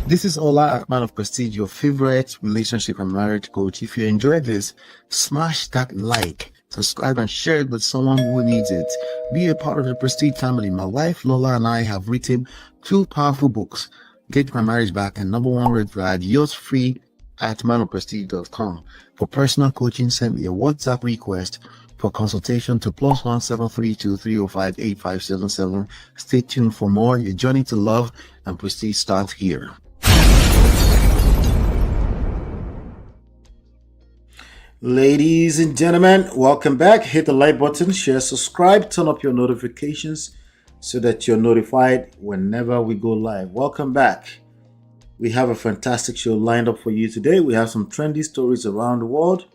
This is Ola Man of Prestige, your favorite relationship and marriage coach. If you enjoyed this, smash that like, subscribe, and share it with someone who needs it. Be a part of the Prestige family. My wife Lola and I have written 2 powerful books, Get My Marriage Back and Number One Red Flag, yours free at manofprestige.com. For personal coaching, send me a WhatsApp request for consultation to +1 732 305 8577. Stay tuned for more. Your journey to love and prestige starts here. Ladies and gentlemen, welcome back. Hit the like button, share, subscribe, turn up your notifications so that you're notified whenever we go live. Welcome back. We have a fantastic show lined up for you today. We have some trendy stories around the world.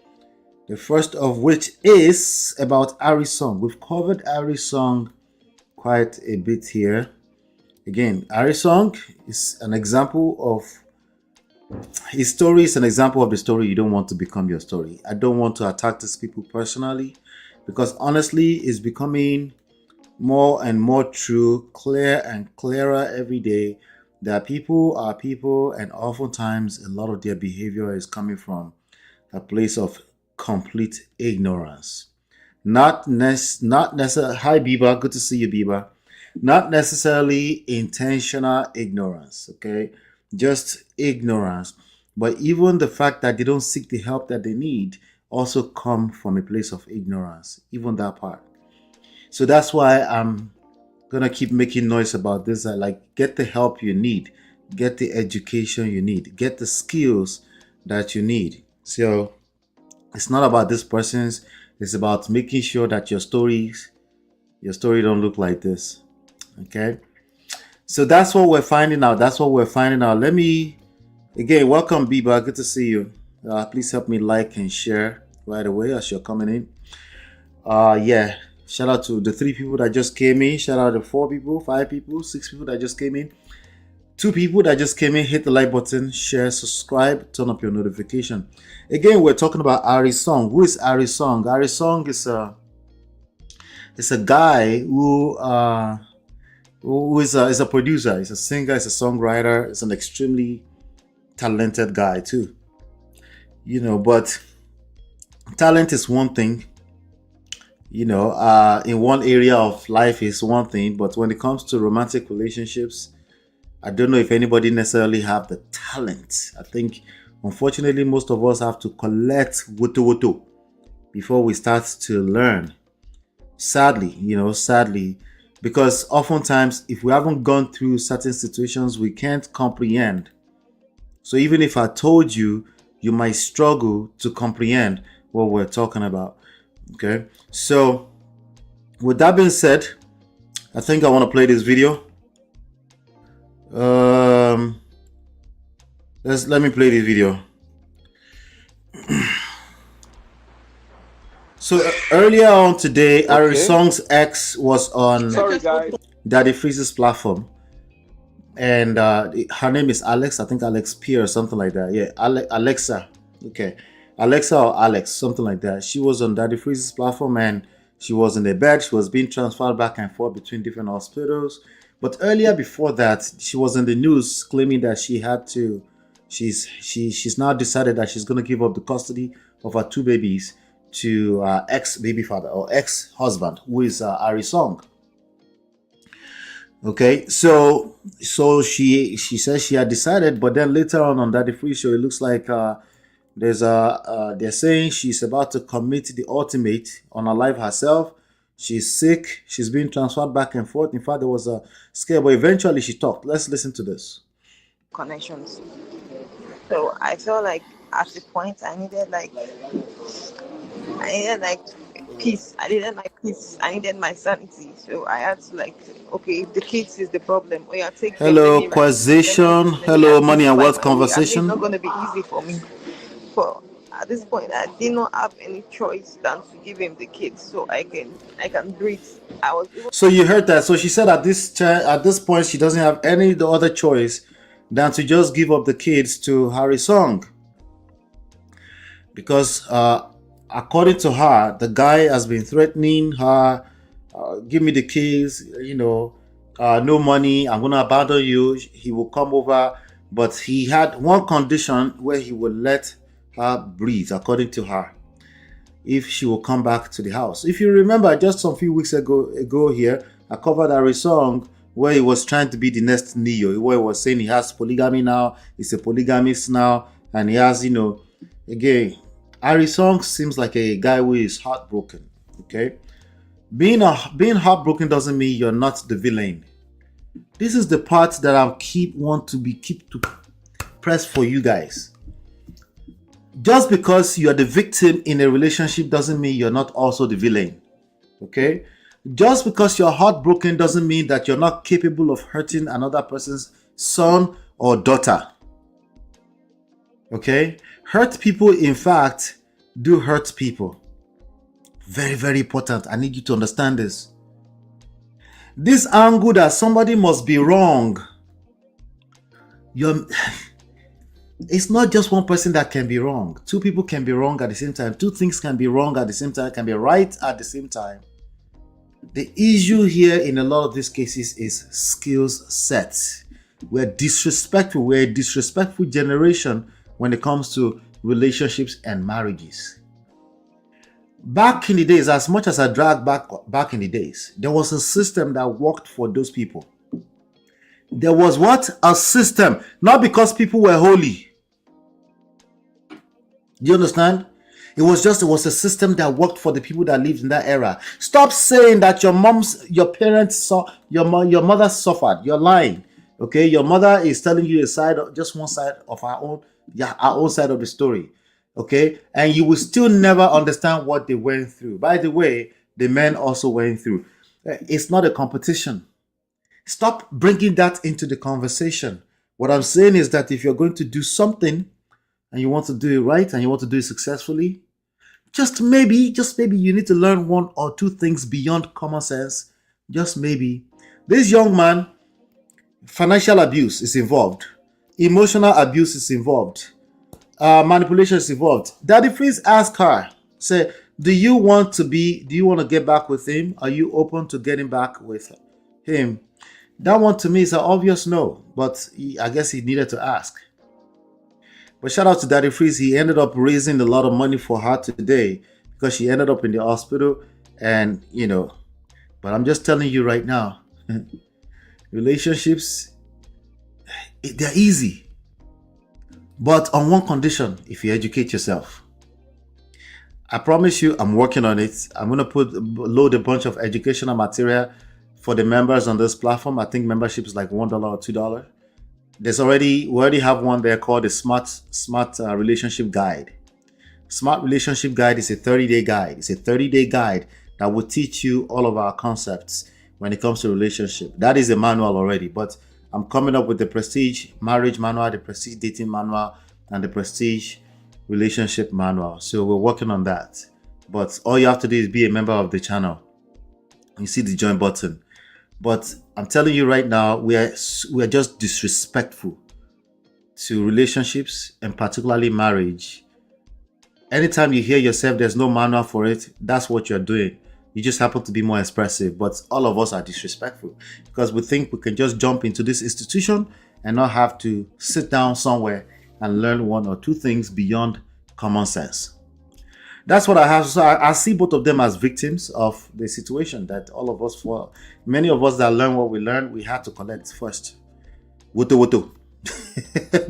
The first of which is about Harrysong. We've covered Harrysong quite a bit here. Again, Harrysong is an example of his story is an example of the story you don't want to become your story. I don't want to attack these people personally because honestly, it's becoming more and more true, clear and clearer every day that people are people, and oftentimes a lot of their behavior is coming from a place of complete ignorance. Not necessarily. Hi, Biba. Good to see you, Biba. Not necessarily intentional ignorance. Okay. Just ignorance. But even the fact that they don't seek the help that they need also come from a place of ignorance, even that part. So that's why I'm gonna keep making noise about this. I like, get the help you need, get the education you need, get the skills that you need. So it's not about this person's, it's about making sure that your story don't look like this. Okay. So that's what we're finding out. Let me, again, welcome, Biba. Good to see you. Please help me like and share right away as you're coming in. Yeah. Shout out to the 3 people that just came in. Shout out to 4 people, 5 people, 6 people that just came in. 2 people that just came in. Hit the like button, share, subscribe, turn up your notification. Again, we're talking about Harrysong. Who is Harrysong? Harrysong is a guy who is a producer, he's a singer, he's a songwriter, he's an extremely talented guy too. But talent is one thing, in one area of life is one thing, but when it comes to romantic relationships, I don't know if anybody necessarily have the talent. I think, unfortunately, most of us have to collect woto before we start to learn. Sadly, because oftentimes, if we haven't gone through certain situations, we can't comprehend. So even if I told you, you might struggle to comprehend what we're talking about. Okay. So with that being said, I think I want to play this video. Let me play this video. So earlier on today, Harrysong's ex was on Daddy Freeze's platform, and her name is Alex. I think Alex P or something like that. Yeah, Alexa. Okay, Alexa or Alex, something like that. She was on Daddy Freeze's platform, and she was in a bed. She was being transferred back and forth between different hospitals. But earlier, before that, she was in the news claiming that she's now decided that she's going to give up the custody of her 2 babies to ex-baby father or ex-husband, who is Harrysong. Okay, so she says she had decided, but then later on Daddy Free Show, it looks like they're saying she's about to commit the ultimate on her life herself. She's sick. She's being transferred back and forth. In fact, there was a scare, but eventually she talked. Let's listen to this. Connections. So I felt like at the point I needed peace. I needed my peace. I needed my sanity. So I had to okay, if the kids is the problem. Oh yeah, take hello, Quasition. Hello, money and wealth conversation. It's not going to be easy for me. But at this point, I did not have any choice than to give him the kids so I can breathe. So you heard that. So she said at this point she doesn't have any other choice than to just give up the kids to Harrysong, because according to her, the guy has been threatening her, give me the kids, no money, I'm going to abandon you. He will come over But he had one condition where he would let her breathe, according to her, if she will come back to the house. If you remember, just some few weeks ago here, I covered Harrysong where he was trying to be the next Neo, where he was saying he has polygamy now, he's a polygamist now, and he has, again, Harrysong seems like a guy who is heartbroken. Okay, being heartbroken doesn't mean you're not the villain. This is the part that I keep to press for you guys. Just because you're the victim in a relationship doesn't mean you're not also the villain. Okay? Just because you're heartbroken doesn't mean that you're not capable of hurting another person's son or daughter. Okay? Hurt people, in fact, do hurt people. Very, very important. I need you to understand this. This angle that somebody must be wrong. It's not just one person that can be wrong. Two people can be wrong at the same time. Two things can be wrong at the same time, can be right at the same time. The issue here in a lot of these cases is skills set. We're disrespectful. We're a disrespectful generation when it comes to relationships and marriages. Back in the days, as much as I drag back in the days, there was a system that worked for those people. There was what? A system. Not because people were holy. Do you understand? It was a system that worked for the people that lived in that era. Stop saying that your parents your mother suffered. You're lying. Okay, your mother is telling you just one side of our own side of the story. Okay, and you will still never understand what they went through. By the way, the men also went through. It's not a competition. Stop bringing that into the conversation. What I'm saying is that if you're going to do something and you want to do it right and you want to do it successfully, just maybe you need to learn one or two things beyond common sense. Just maybe. This young man, financial abuse is involved. Emotional abuse is involved. Manipulation is involved. Daddy, please ask her. Say, do you want to get back with him? Are you open to getting back with him? That one to me is an obvious no, but I guess he needed to ask. But shout out to Daddy Freeze. He ended up raising a lot of money for her today because she ended up in the hospital. And, but I'm just telling you right now, relationships, they're easy. But on one condition, if you educate yourself. I promise you, I'm working on it. I'm going to load a bunch of educational material for the members on this platform. I think membership is like $1 or $2. We already have one there called the Smart Relationship Guide. Smart Relationship Guide is a 30-day guide. It's a 30-day guide that will teach you all of our concepts when it comes to relationship. That is a manual already, but I'm coming up with the Prestige Marriage Manual, the Prestige Dating Manual, and the Prestige Relationship Manual. So we're working on that. But all you have to do is be a member of the channel. You see the join button. But I'm telling you right now, we are just disrespectful to relationships and particularly marriage. Anytime you hear yourself, there's no manual for it, that's what you're doing. You just happen to be more expressive, but all of us are disrespectful because we think we can just jump into this institution and not have to sit down somewhere and learn one or two things beyond common sense. That's what I have. So I see both of them as victims of the situation that all of us, many of us that learn what we learn, we had to collect first. Woto.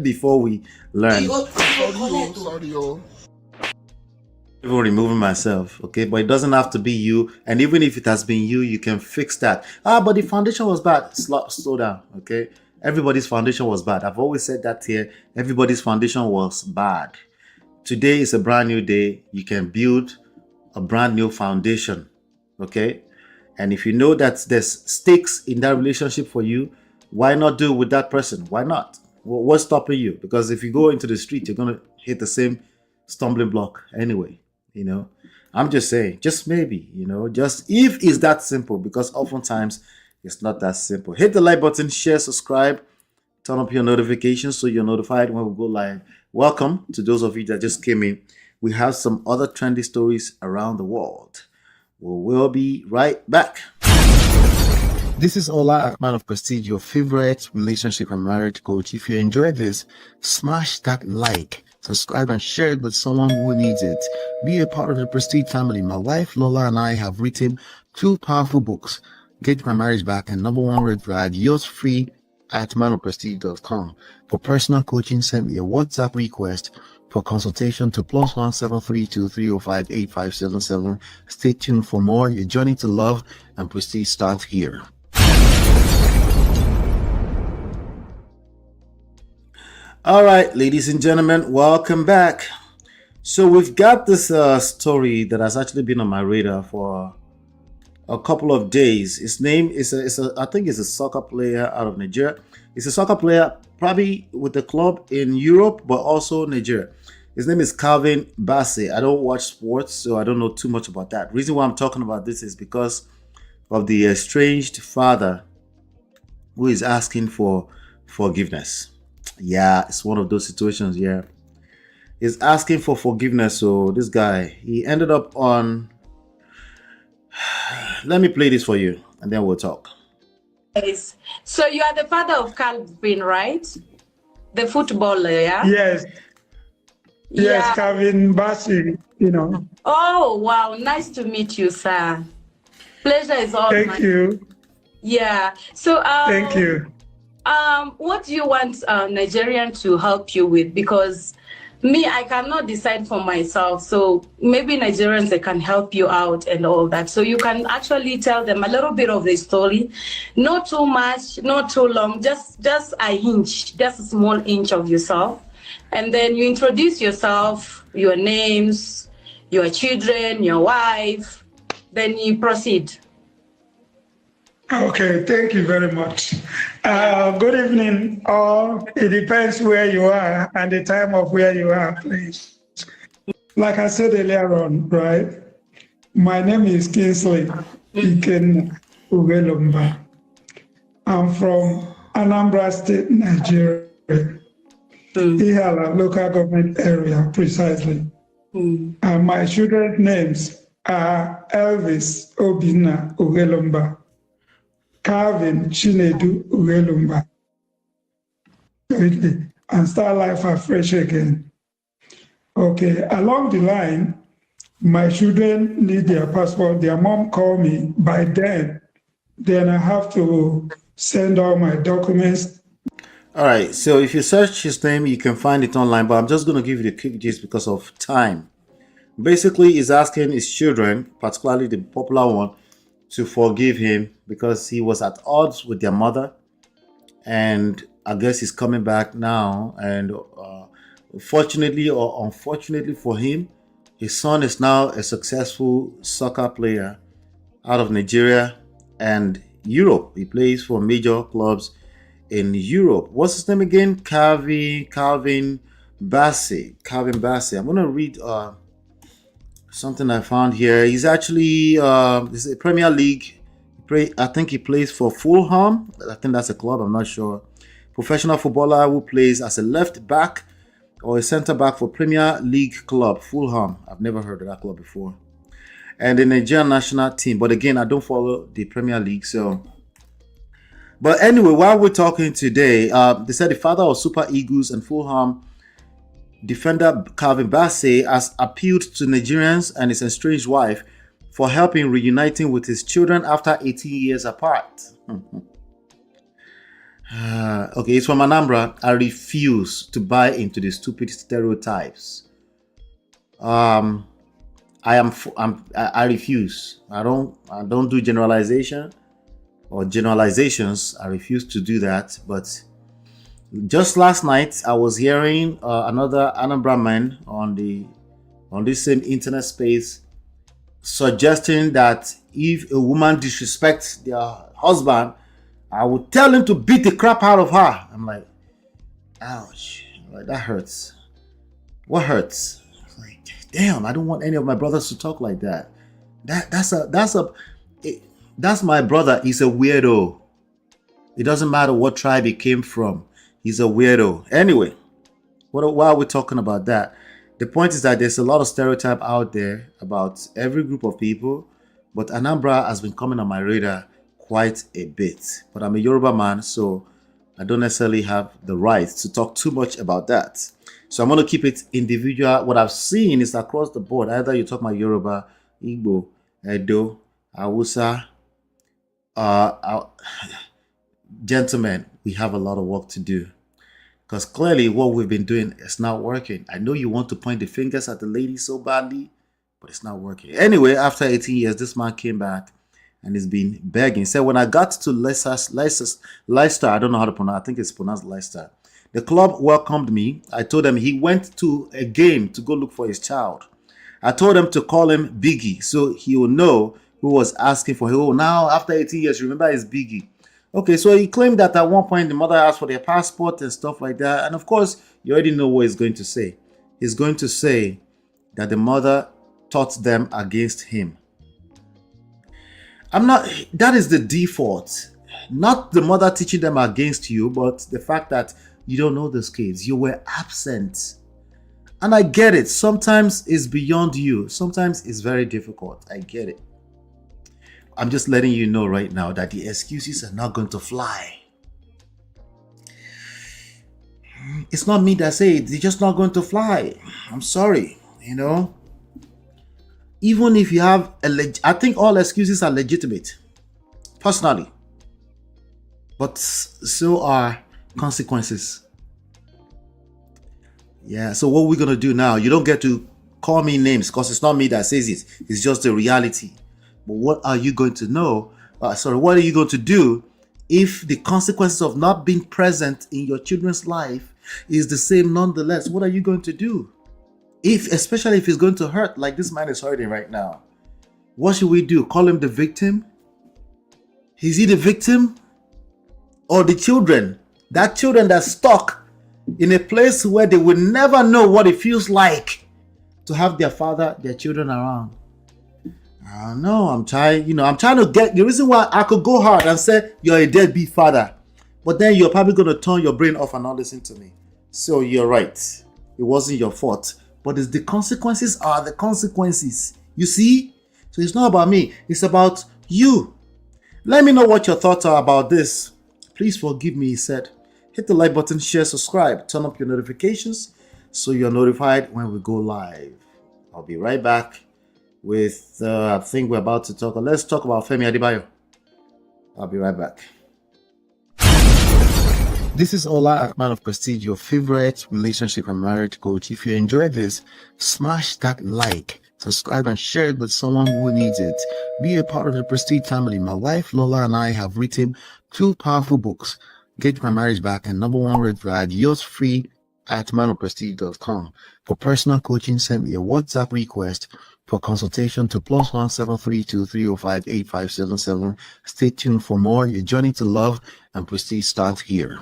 Before we learn. Even removing myself, okay? But it doesn't have to be you. And even if it has been you, you can fix that. But the foundation was bad. Slow down, okay? Everybody's foundation was bad. I've always said that here. Everybody's foundation was bad. Today is a brand new day. You can build a brand new foundation, okay? And if you know that there's stakes in that relationship for you, why not do it with that person? Why not? What's stopping you? Because if you go into the street, you're going to hit the same stumbling block anyway. I'm just saying, just maybe, just if it's that simple, because oftentimes it's not that simple. Hit the like button, share, subscribe, turn up your notifications so you're notified when we go live. Welcome to those of you that just came in. We have some other trendy stories around the world. We'll be right back. This is Ola, man of prestige, your favorite relationship and marriage coach. If you enjoyed this, smash that like, subscribe, and share it with someone who needs it. Be a part of the Prestige family. My wife Lola and I have written 2 powerful books, Get My Marriage Back and Number One Red Flag, yours free at manofprestige.com. For personal coaching, send me a WhatsApp request for consultation to +1 305 8577. Stay tuned for more. Your journey to love and prestige starts here. All right, ladies and gentlemen, welcome back. So we've got this story that has actually been on my radar for a couple of days. His name is I think it's a soccer player out of Nigeria. It's a soccer player probably with the club in Europe, but also Nigeria. His name is Calvin Bassey. I don't watch sports, so I don't know too much about that. Reason why I'm talking about this is because of the estranged father who is asking for forgiveness. Yeah, it's one of those situations. Yeah, he's asking for forgiveness. So this guy, he ended up on. Let me play this for you, and then we'll talk. Yes. So you are the father of Calvin, right? The footballer, yeah. Yes. Yes, Calvin Bassey, Oh, wow. Nice to meet you, sir. Pleasure is all mine. Thank you. Yeah. So Thank you. What do you want Nigerian to help you with? Because me, I cannot decide for myself. So maybe Nigerians, they can help you out and all that. So you can actually tell them a little bit of the story. Not too much, not too long, just a inch, just a small inch of yourself. And then you introduce yourself, your names, your children, your wife, then you proceed. Okay, thank you very much. Good evening, all. It depends where you are and the time of where you are, please. Like I said earlier on, right? My name is Kingsley Iken Ugelumba. I'm from Anambra State, Nigeria. Ihala local government area, precisely. And my children's names are Elvis Obina Ugelumba, Calvin Chinedu Ugelumba, and start life afresh again. Okay, along the line, my children need their passport. Their mom called me. By then I have to send all my documents. All right, so if you search his name, you can find it online, but I'm just going to give you the quick gist because of time. Basically, he's asking his children, particularly the popular one, to forgive him because he was at odds with their mother. And I guess he's coming back now. And fortunately or unfortunately for him, his son is now a successful soccer player out of Nigeria and Europe. He plays for major clubs in Europe. What's his name again? Calvin Bassey. Calvin Bassey. I'm going to read something I found here. He's actually this is a Premier League. I think he plays for Fulham. I think that's a club. I'm not sure. Professional footballer who plays as a left back or a center back for Premier League club Fulham. I've never heard of that club before. And the Nigerian national team. But again, I don't follow the Premier League, so. But anyway, while we're talking today, they said the father of Super Eagles and Fulham defender Calvin Bassey has appealed to Nigerians and his estranged wife for helping reuniting with his children after 18 years apart. Okay, it's from Anambra. I refuse to buy into the stupid stereotypes. I refuse. I don't do generalization or generalizations. I refuse to do that. But just last night, I was hearing another Anambra man on this same internet space suggesting that if a woman disrespects their husband, I would tell him to beat the crap out of her. I'm like, ouch, like, that hurts. What hurts? Like, damn, I don't want any of my brothers to talk like that. That's my brother. He's a weirdo. It doesn't matter what tribe he came from. He's a weirdo. Anyway, why are we talking about that? The point is that there's a lot of stereotype out there about every group of people, but Anambra has been coming on my radar quite a bit. But I'm a Yoruba man, so I don't necessarily have the right to talk too much about that. So I'm going to keep it individual. What I've seen is across the board. Either you talk about Yoruba, Igbo, Edo, Hausa. Gentlemen, we have a lot of work to do. Because clearly what we've been doing is not working. I know you want to point the fingers at the lady so badly, but it's not working. Anyway, after 18 years, this man came back and he's been begging. He said, when I got to Leicester, I don't know how to pronounce, I think it's pronounced Leicester. The club welcomed me. I told them he went to a game to go look for his child. I told them to call him Biggie so he will know who was asking for him. Oh, now after 18 years, remember it's Biggie. Okay, so he claimed that at one point the mother asked for their passport and stuff like that. And of course, you already know what he's going to say. He's going to say that the mother taught them against him. That is the default. Not the mother teaching them against you, but the fact that you don't know those kids. You were absent. And I get it. Sometimes it's beyond you. Sometimes it's very difficult. I get it. I'm just letting you know right now that the excuses are not going to fly. It's not me that say it. They're just not going to fly. I'm sorry, Even if you have I think all excuses are legitimate, personally. But so are consequences. Yeah, so what we're going to do now, you don't get to call me names because it's not me that says it. It's just the reality. But what are you going to know? What are you going to do if the consequences of not being present in your children's life is the same nonetheless? What are you going to do? Especially if it's going to hurt like this man is hurting right now. What should we do? Call him the victim? Is he the victim? Or the children? That children that's stuck in a place where they will never know what it feels like to have their father, their children around. I don't know. I'm trying to get the reason why I could go hard and say you're a deadbeat father, but then you're probably going to turn your brain off and not listen to me. So you're right. It wasn't your fault, but the consequences are the consequences. You see? So it's not about me. It's about you. Let me know what your thoughts are about this. Please forgive me, he said. Hit the like button, share, subscribe, turn up your notifications so you're notified when we go live. I'll be right back with, I think we're about to talk. Let's talk about Femi Adebayo. I'll be right back. This is Ola, Man of Prestige, your favorite relationship and marriage coach. If you enjoyed this, smash that like, subscribe, and share it with someone who needs it. Be a part of the Prestige family. My wife Lola and I have written 2 powerful books, Get My Marriage Back and Number 1 Red Flag. Yours free at manofprestige.com. For personal coaching, send me a WhatsApp request for consultation to +1 732 305 8577. Stay tuned for more. Your journey to love and prestige starts here.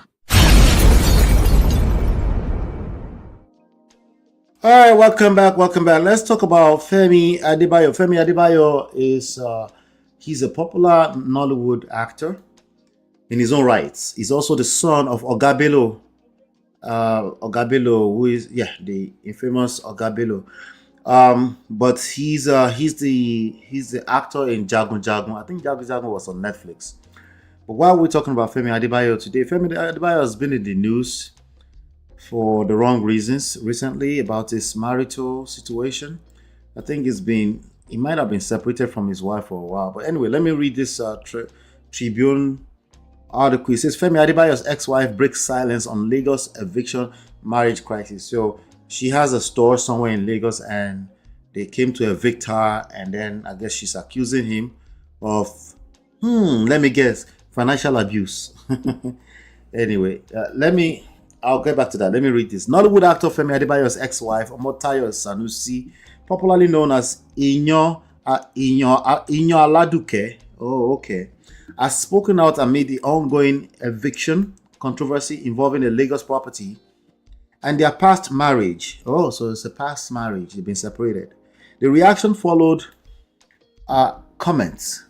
All right, welcome back. Let's talk about Femi Adebayo. Femi Adebayo is he's a popular Nollywood actor in his own rights. He's also the son of Ogabelo, who is the infamous Ogabelo. But he's the actor in Jagun Jagun. I think Jagun Jagun was on Netflix. But while we're talking about Femi Adebayo today, Femi Adebayo has been in the news for the wrong reasons recently about his marital situation. I think he might have been separated from his wife for a while. But anyway, let me read this Tribune article. It says Femi Adebayo's ex-wife breaks silence on Lagos eviction marriage crisis. So she has a store somewhere in Lagos and they came to evict her, and then I guess she's accusing him of, let me guess, financial abuse. Anyway, I'll get back to that. Let me read this. Nollywood actor Femi Adebayo's ex-wife, Omotayo Sanusi, popularly known as Inyo Aladuke, has spoken out amid the ongoing eviction controversy involving a Lagos property and their past marriage. Oh, so it's a past marriage. They've been separated. The reaction followed comments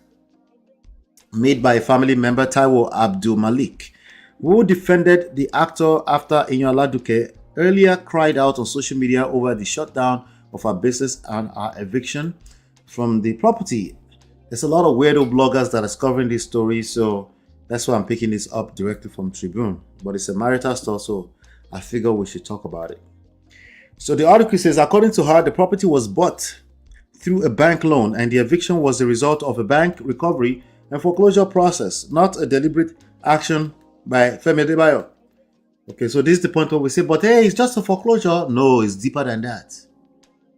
made by a family member, Taiwo Abdul Malik, who defended the actor after Inyo Aladuke earlier cried out on social media over the shutdown of her business and her eviction from the property. There's a lot of weirdo bloggers that are covering this story, so that's why I'm picking this up directly from Tribune. But it's a marital store, so I figure we should talk about it. So the article says, according to her, the property was bought through a bank loan, and the eviction was the result of a bank recovery and foreclosure process, not a deliberate action by Femi Adebayo. Okay, so this is the point where we say, but hey, it's just a foreclosure. No, it's deeper than that.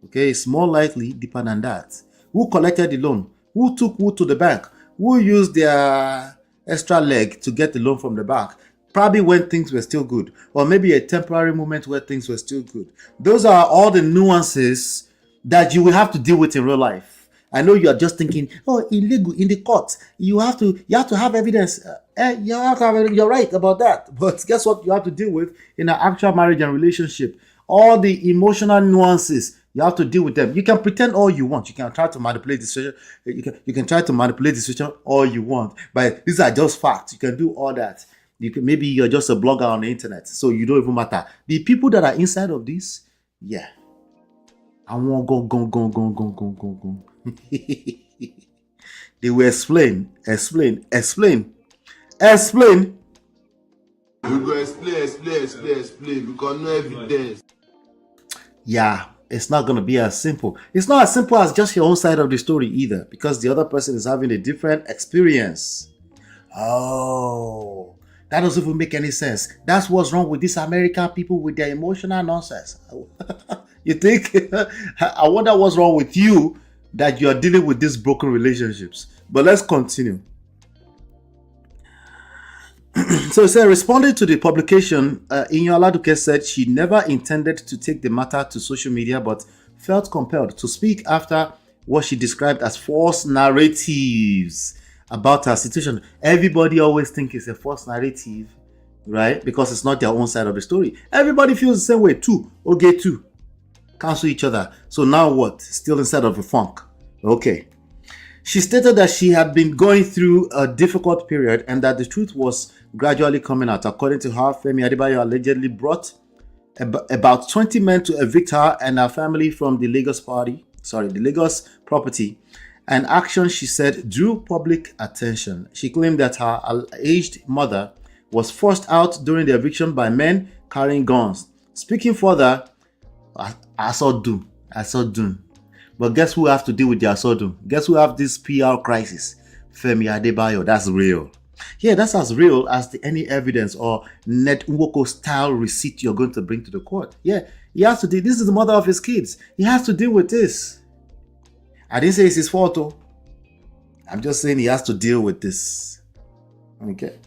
Okay, it's more likely deeper than that. Who collected the loan? Who took who to the bank? Who used their extra leg to get the loan from the bank? Probably when things were still good, or maybe a temporary moment where things were still good. Those are all the nuances that you will have to deal with in real life. I know you are just thinking, oh, illegal in the court. You have to have evidence. You're right about that. But guess what? You have to deal with in an actual marriage and relationship. All the emotional nuances, you have to deal with them. You can pretend all you want. You can try to manipulate the situation. You can try to manipulate the situation all you want. But these are just facts. You can do all that. Maybe you're just a blogger on the internet, so you don't even matter. The people that are inside of this, yeah. I won't go. They will explain. We go explain because no evidence. Yeah, it's not going to be as simple. It's not as simple as just your own side of the story either, because the other person is having a different experience. Oh, that doesn't even make any sense. That's what's wrong with these American people with their emotional nonsense. You think? I wonder what's wrong with you that you are dealing with these broken relationships. But let's continue. So it said, responding to the publication, Inyoladuke said she never intended to take the matter to social media, but felt compelled to speak after what she described as false narratives about her situation. Everybody always thinks it's a false narrative, right? Because it's not their own side of the story. Everybody feels the same way too. Okay, too. Cancel each other. So now what? Still inside of a funk. Okay. She stated that she had been going through a difficult period and that the truth was gradually coming out. According to her, Femi Adebayo allegedly brought about 20 men to evict her and her family from the Lagos property. An action, she said, drew public attention. She claimed that her aged mother was forced out during the eviction by men carrying guns. Speaking further, I saw doom. But guess who have to deal with the Asodum? Guess who have this PR crisis? Femi Adebayo. That's real. Yeah, that's as real as any evidence or Net Nwoko style receipt you're going to bring to the court. Yeah, he has to deal. This is the mother of his kids. He has to deal with this. I didn't say it's his fault, though. I'm just saying he has to deal with this. Okay.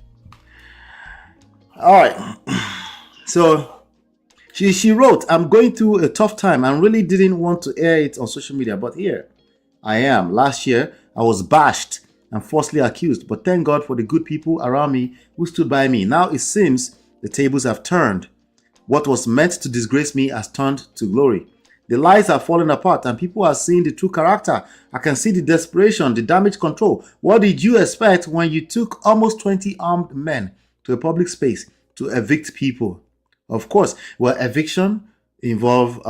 All right. So she wrote, I'm going through a tough time and really didn't want to air it on social media, but here I am. Last year, I was bashed and falsely accused, but thank God for the good people around me who stood by me. Now it seems the tables have turned. What was meant to disgrace me has turned to glory. The lies are falling apart and people are seeing the true character. I can see the desperation, the damage control. What did you expect when you took almost 20 armed men to a public space to evict people? Of course, well, eviction involve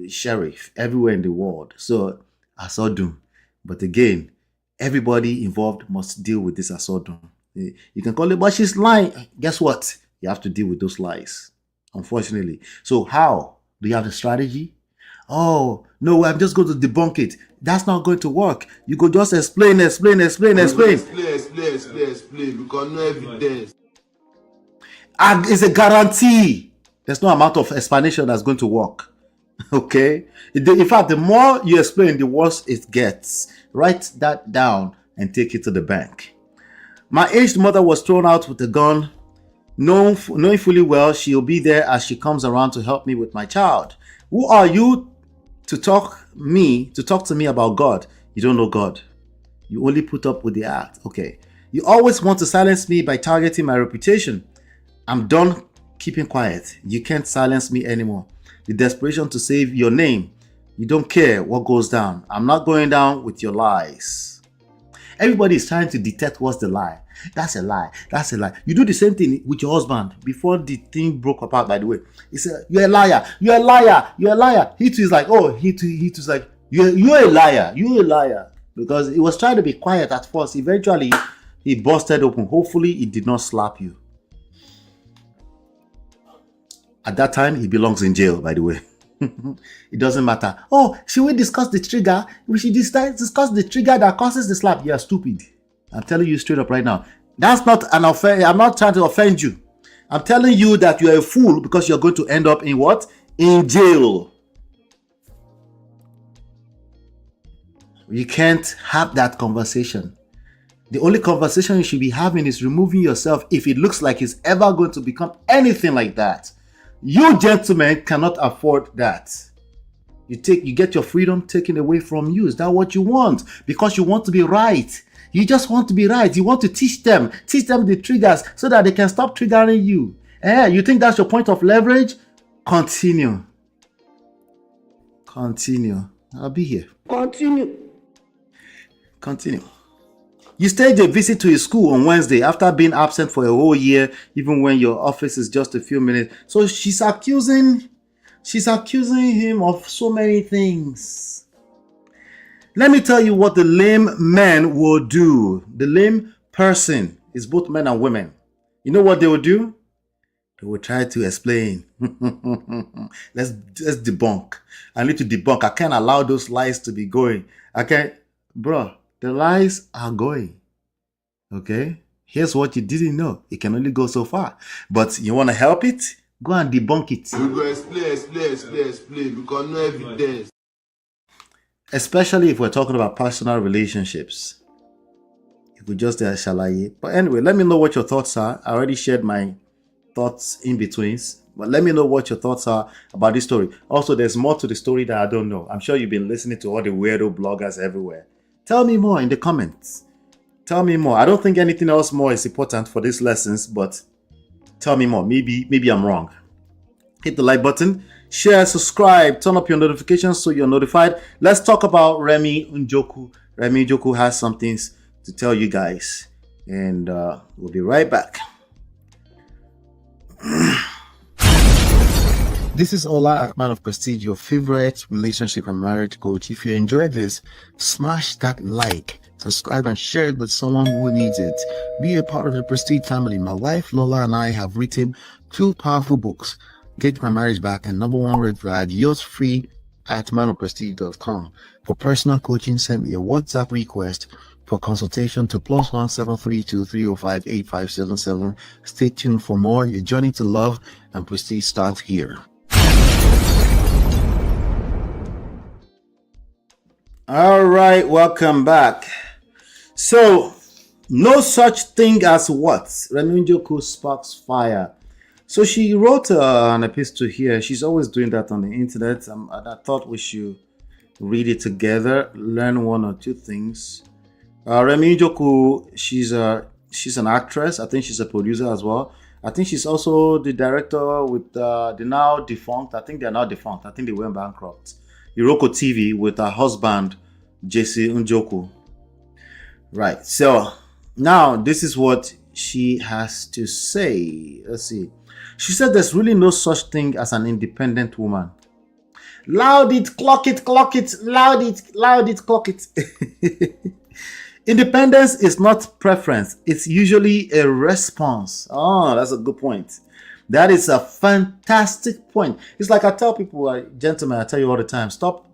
sheriff everywhere in the world. So, Asodum. But again, everybody involved must deal with this Asodum. You can call it, but she's lying. Guess what? You have to deal with those lies, unfortunately. So how? Do you have the strategy? Oh, no, I'm just going to debunk it. That's not going to work. You could just explain. Explain, because no evidence. And it's a guarantee. There's no amount of explanation that's going to work. Okay? In fact, the more you explain, the worse it gets. Write that down and take it to the bank. My aged mother was thrown out with a gun, knowing fully well she'll be there as she comes around to help me with my child. Who are you to talk to me about God? You don't know God. You only put up with the act. Okay. You always want to silence me by targeting my reputation. I'm done keeping quiet. You can't silence me anymore. The desperation to save your name. You don't care what goes down. I'm not going down with your lies. Everybody is trying to detect what's the lie. That's a lie. That's a lie. You do the same thing with your husband before the thing broke apart, by the way. He said, you're a liar. You're a liar. You're a liar. He too is like, oh, he too is like, you're a liar. You're a liar. because he was trying to be quiet at first. Eventually, he busted open. Hopefully, he did not slap you. At that time, he belongs in jail, by the way. It doesn't matter. Oh, should we discuss the trigger? We should discuss the trigger that causes the slap. You're stupid. I'm telling you straight up right now. That's not an offense. I'm not trying to offend you. I'm telling you that you're a fool because you're going to end up in what? In jail. You can't have that conversation. The only conversation you should be having is removing yourself if it looks like it's ever going to become anything like that. You gentlemen cannot afford that. You get your freedom taken away from you. Is that what you want? Because you want to be right. You just want to be right. You want to teach them the triggers so that they can stop triggering you. You think that's your point of leverage? Continue. I'll be here. Continue. You staged a visit to his school on Wednesday after being absent for a whole year, even when your office is just a few minutes. So she's accusing him of so many things. Let me tell you what the lame man will do. The lame person is both men and women. You know what they will do? They will try to explain. Let's debunk. I need to debunk. I can't allow those lies to be going. Bro, the lies are going. Okay? Here's what you didn't know. It can only go so far. But you want to help it? Go and debunk it. We go explain because no evidence. Especially if we're talking about personal relationships. You could just shalaye. But anyway, let me know what your thoughts are. I already shared my thoughts in betweens. But let me know what your thoughts are about this story. Also, there's more to the story that I don't know. I'm sure you've been listening to all the weirdo bloggers everywhere. Tell me more in the comments. Tell me more. I don't think anything else more is important for these lessons, but tell me more. Maybe I'm wrong. Hit the like button, share, subscribe, turn up your notifications so you're notified. Let's talk about Remmy Njoku. Remmy Njoku has some things to tell you guys, and we'll be right back. This is Ola, Man of Prestige, your favorite relationship and marriage coach. If you enjoyed this, smash that like, subscribe, and share it with someone who needs it. Be a part of the Prestige family. My wife Lola and I have written 2 powerful books, Get My Marriage Back and Number 1 Red Flag. Yours free at manofprestige.com. For personal coaching, send me a WhatsApp request for consultation to +1 732 305 8577. Stay tuned for more. Your journey to love and prestige starts here. All right, welcome back. So, no such thing as what? Remmy Njoku sparks fire. So she wrote an epistle here. She's always doing that on the internet. And I thought we should read it together, learn 1 or 2 things. Remmy Njoku, she's an actress. I think she's a producer as well. I think she's also the director with the now defunct. I think they're now defunct. I think they went bankrupt. Iroko TV with her husband, Jesse Njoku. Right. So now this is what she has to say. Let's see. She said there's really no such thing as an independent woman. Loud it, clock it, loud it, clock it. Independence is not preference. It's usually a response. Oh, that's a good point. That is a fantastic point. It's like I tell people, gentlemen, I tell you all the time, stop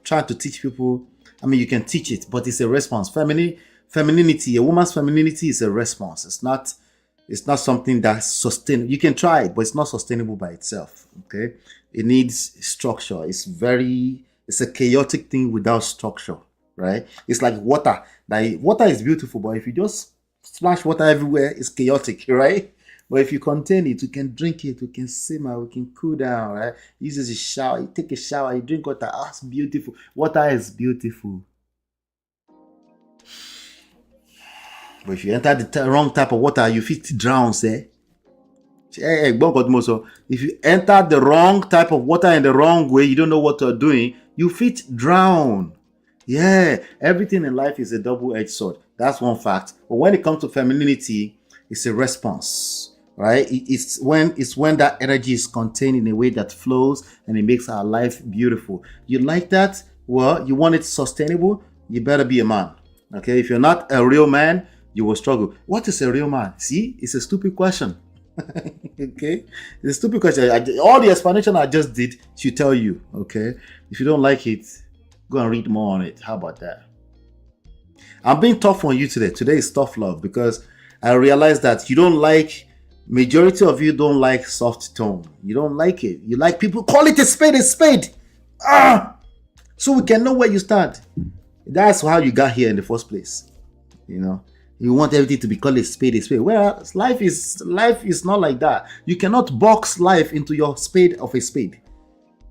trying to teach people. I mean, you can teach it, but it's a response. Femininity, a woman's femininity is a response. It's not something that's sustainable. You can try it, but it's not sustainable by itself. Okay? It needs structure. It's a chaotic thing without structure, right? It's like water. Water is beautiful, but if you just splash water everywhere, it's chaotic, right? But if you contain it, you can drink it, we can simmer, we can cool down, right? Use as a shower, you take a shower, you drink water. Oh, it's beautiful. Water is beautiful. But if you enter the wrong type of water, you fit drown, say. If you enter the wrong type of water in the wrong way, you don't know what you're doing, you fit drown. Yeah, everything in life is a double-edged sword. That's one fact. But when it comes to femininity, it's a response, right? It's when that energy is contained in a way that flows and it makes our life beautiful. You like that? Well, you want it sustainable? you better be a man. Okay, if you're not a real man, you will struggle. What is a real man? See, it's a stupid question. Okay, it's a stupid question. All the explanation I just did should tell you. Okay, if you don't like it, go and read more on it. How about that? I'm being tough on you today. Today is tough love because I realize that you don't like. Majority of you don't like soft tone. You don't like it. You like people call it a spade, a spade. So we can know where you stand. That's how you got here in the first place. You know, you want everything to be called a spade, a spade. Well, life is not like that. You cannot box life into your spade of a spade.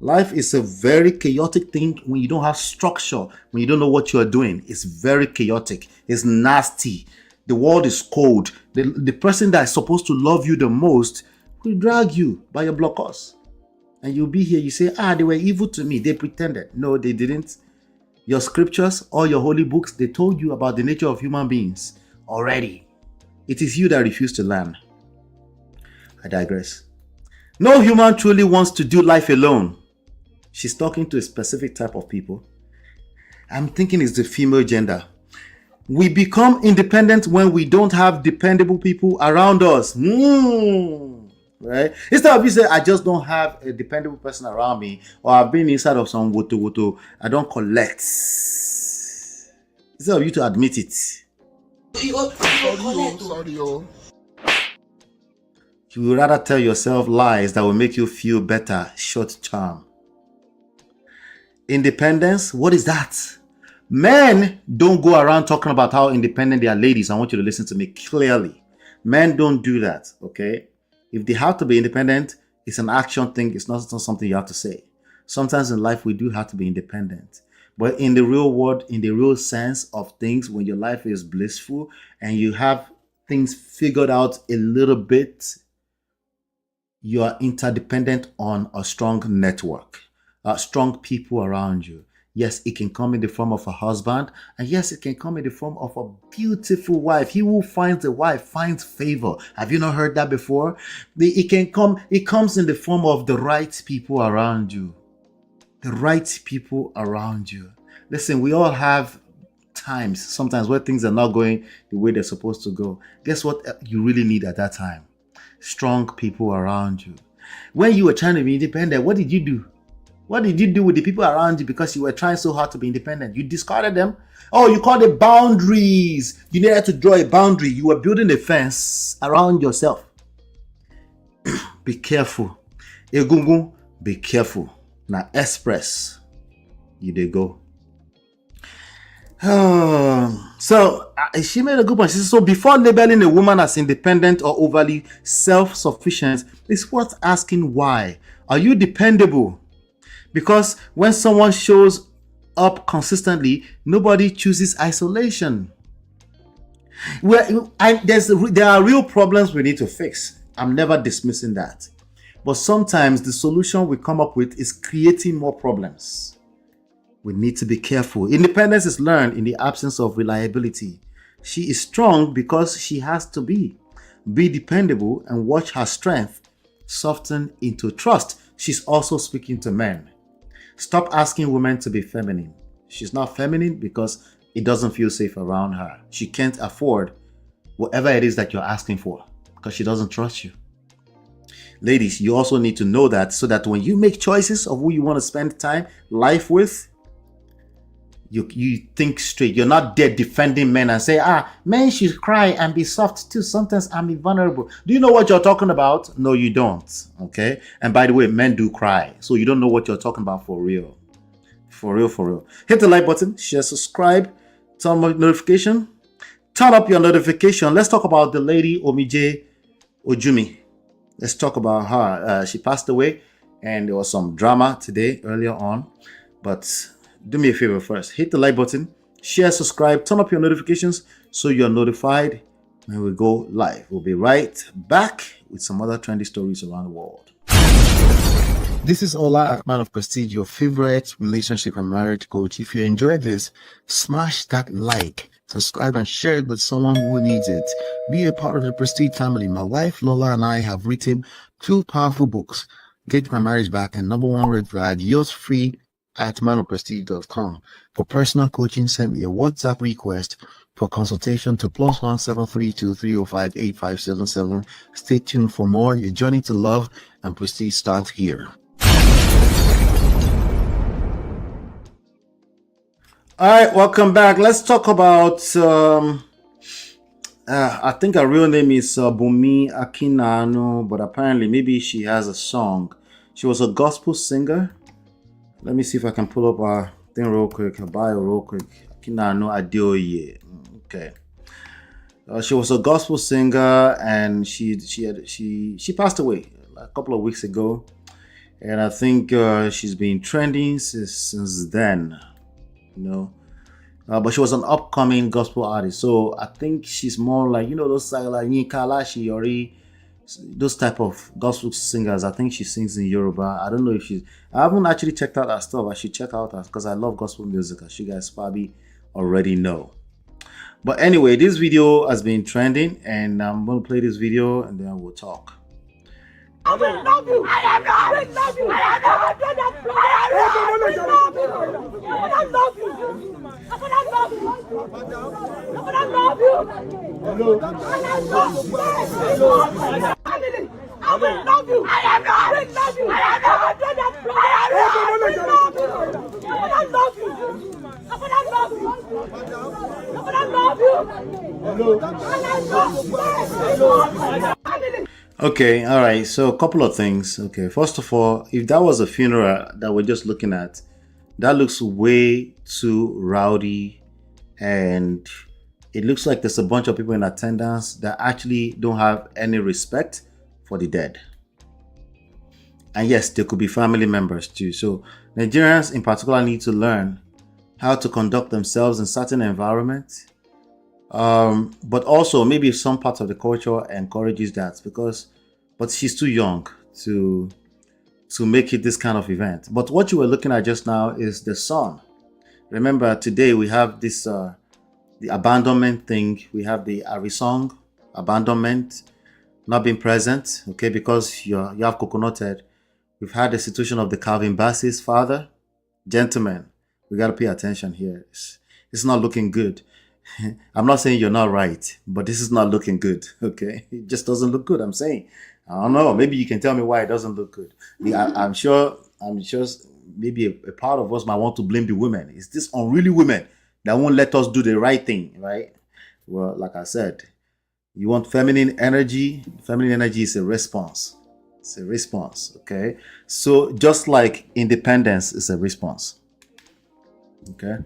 Life is a very chaotic thing when you don't have structure, when you don't know what you are doing. It's very chaotic. It's nasty. The world is cold. The person that is supposed to love you the most will drag you by your blockers. And you'll be here, you say, they were evil to me. They pretended. No, they didn't. Your scriptures, all your holy books, they told you about the nature of human beings already. It is you that refuse to learn. I digress. No human truly wants to do life alone. She's talking to a specific type of people. I'm thinking it's the female gender. We become independent when we don't have dependable people around us. Right? Instead of you say, I just don't have a dependable person around me, or I've been inside of some woto, I don't collect. Instead of you to admit it. You would rather tell yourself lies that will make you feel better, short term. Independence, what is that? Men don't go around talking about how independent they are. Ladies, I want you to listen to me clearly. Men don't do that, okay? If they have to be independent, it's an action thing. It's not something you have to say. Sometimes in life, we do have to be independent. But in the real world, in the real sense of things, when your life is blissful and you have things figured out a little bit, you are interdependent on a strong network, strong people around you. Yes, it can come in the form of a husband, and yes, it can come in the form of a beautiful wife. He who finds a wife finds favor. Have you not heard that before? It comes in the form of the right people around you. The right people around you. Listen, we all have times, sometimes where things are not going the way they're supposed to go. Guess what you really need at that time? Strong people around you. When you were trying to be independent, what did you do? What did you do with the people around you because you were trying so hard to be independent? You discarded them. Oh, you called it boundaries. You needed to draw a boundary. You were building a fence around yourself. Be careful. Egungun, be careful. Now, express. You dey go. So she made a good point. She said, so before labeling a woman as independent or overly self-sufficient, it's worth asking why. Are you dependable? Because when someone shows up consistently, nobody chooses isolation. There are real problems we need to fix. I'm never dismissing that. But sometimes the solution we come up with is creating more problems. We need to be careful. Independence is learned in the absence of reliability. She is strong because she has to be. Be dependable and watch her strength soften into trust. She's also speaking to men. Stop asking women to be feminine. She's not feminine because it doesn't feel safe around her. She can't afford whatever it is that you're asking for because she doesn't trust you. Ladies, you also need to know that so that when you make choices of who you want to spend life with, you think straight. You're not there defending men and say, men should cry and be soft too. Sometimes I'm vulnerable. Do you know what you're talking about? No, you don't. Okay. And by the way, men do cry. So you don't know what you're talking about for real. For real, for real. Hit the like button, share, subscribe, turn on notification. Turn up your notification. Let's talk about the lady Omije Ojumi. Let's talk about her. She passed away and there was some drama today earlier on. But do me a favor first. Hit the like button, share, subscribe, turn up your notifications so you're notified when we go live. We'll be right back with some other trendy stories around the world. This is Ola, Man of Prestige, your favorite relationship and marriage coach. If you enjoy this, smash that like, subscribe, and share it with someone who needs it. Be a part of the Prestige family. My wife Lola and I have written 2 powerful books, Get My Marriage Back and #1 Red Flag, yours free at manofprestige.com. For personal coaching, send me a WhatsApp request for consultation to +17323058577. Stay tuned for more. Your journey to love and prestige starts here. All right, welcome back. Let's talk about. I think her real name is BUNMI AKINNAANU, but apparently maybe she has a song. She was a gospel singer. Let me see if I can pull up her thing real quick, her bio real quick. AKINNAANU Adebayo. Okay. She was a gospel singer, and she passed away a couple of weeks ago, and I think she's been trending since then. But she was an upcoming gospel artist, so I think she's more like those like Kalashi or those type of gospel singers. I think she sings in Yoruba. I don't know if she's. I haven't actually checked out her stuff. I should check out her because I love gospel music, as you guys probably already know. But anyway, this video has been trending, and I'm gonna play this video, and then we'll talk. I will love you. I am not. I will love you. I am not. I will love you. I will love you. I will love you. I will love you. I will love you. I will love you. I am not. I will love you. I am not. I will love you. I will love you. I will love you. Okay, all right. So a couple of things. Okay, first of all, if that was a funeral that we're just looking at, that looks way too rowdy, and it looks like there's a bunch of people in attendance that actually don't have any respect for the dead. And yes, there could be family members too. So Nigerians in particular need to learn how to conduct themselves in certain environments. But also maybe some parts of the culture encourages that, but she's too young to make it this kind of event. But what you were looking at just now is the son. Remember, today we have this the abandonment thing. We have the Harrysong abandonment, not being present, okay, because you have coconut head. We've had the situation of the Calvin Bassey's father. Gentlemen, we got to pay attention here. It's not looking good. I'm not saying you're not right, but this is not looking good, okay? It just doesn't look good, I'm saying. I don't know. Maybe you can tell me why it doesn't look good. I'm sure maybe a part of us might want to blame the women. It's this unruly women that won't let us do the right thing, right? Well, like I said, you want feminine energy. Feminine energy is a response. It's a response, okay? So just like independence is a response, okay?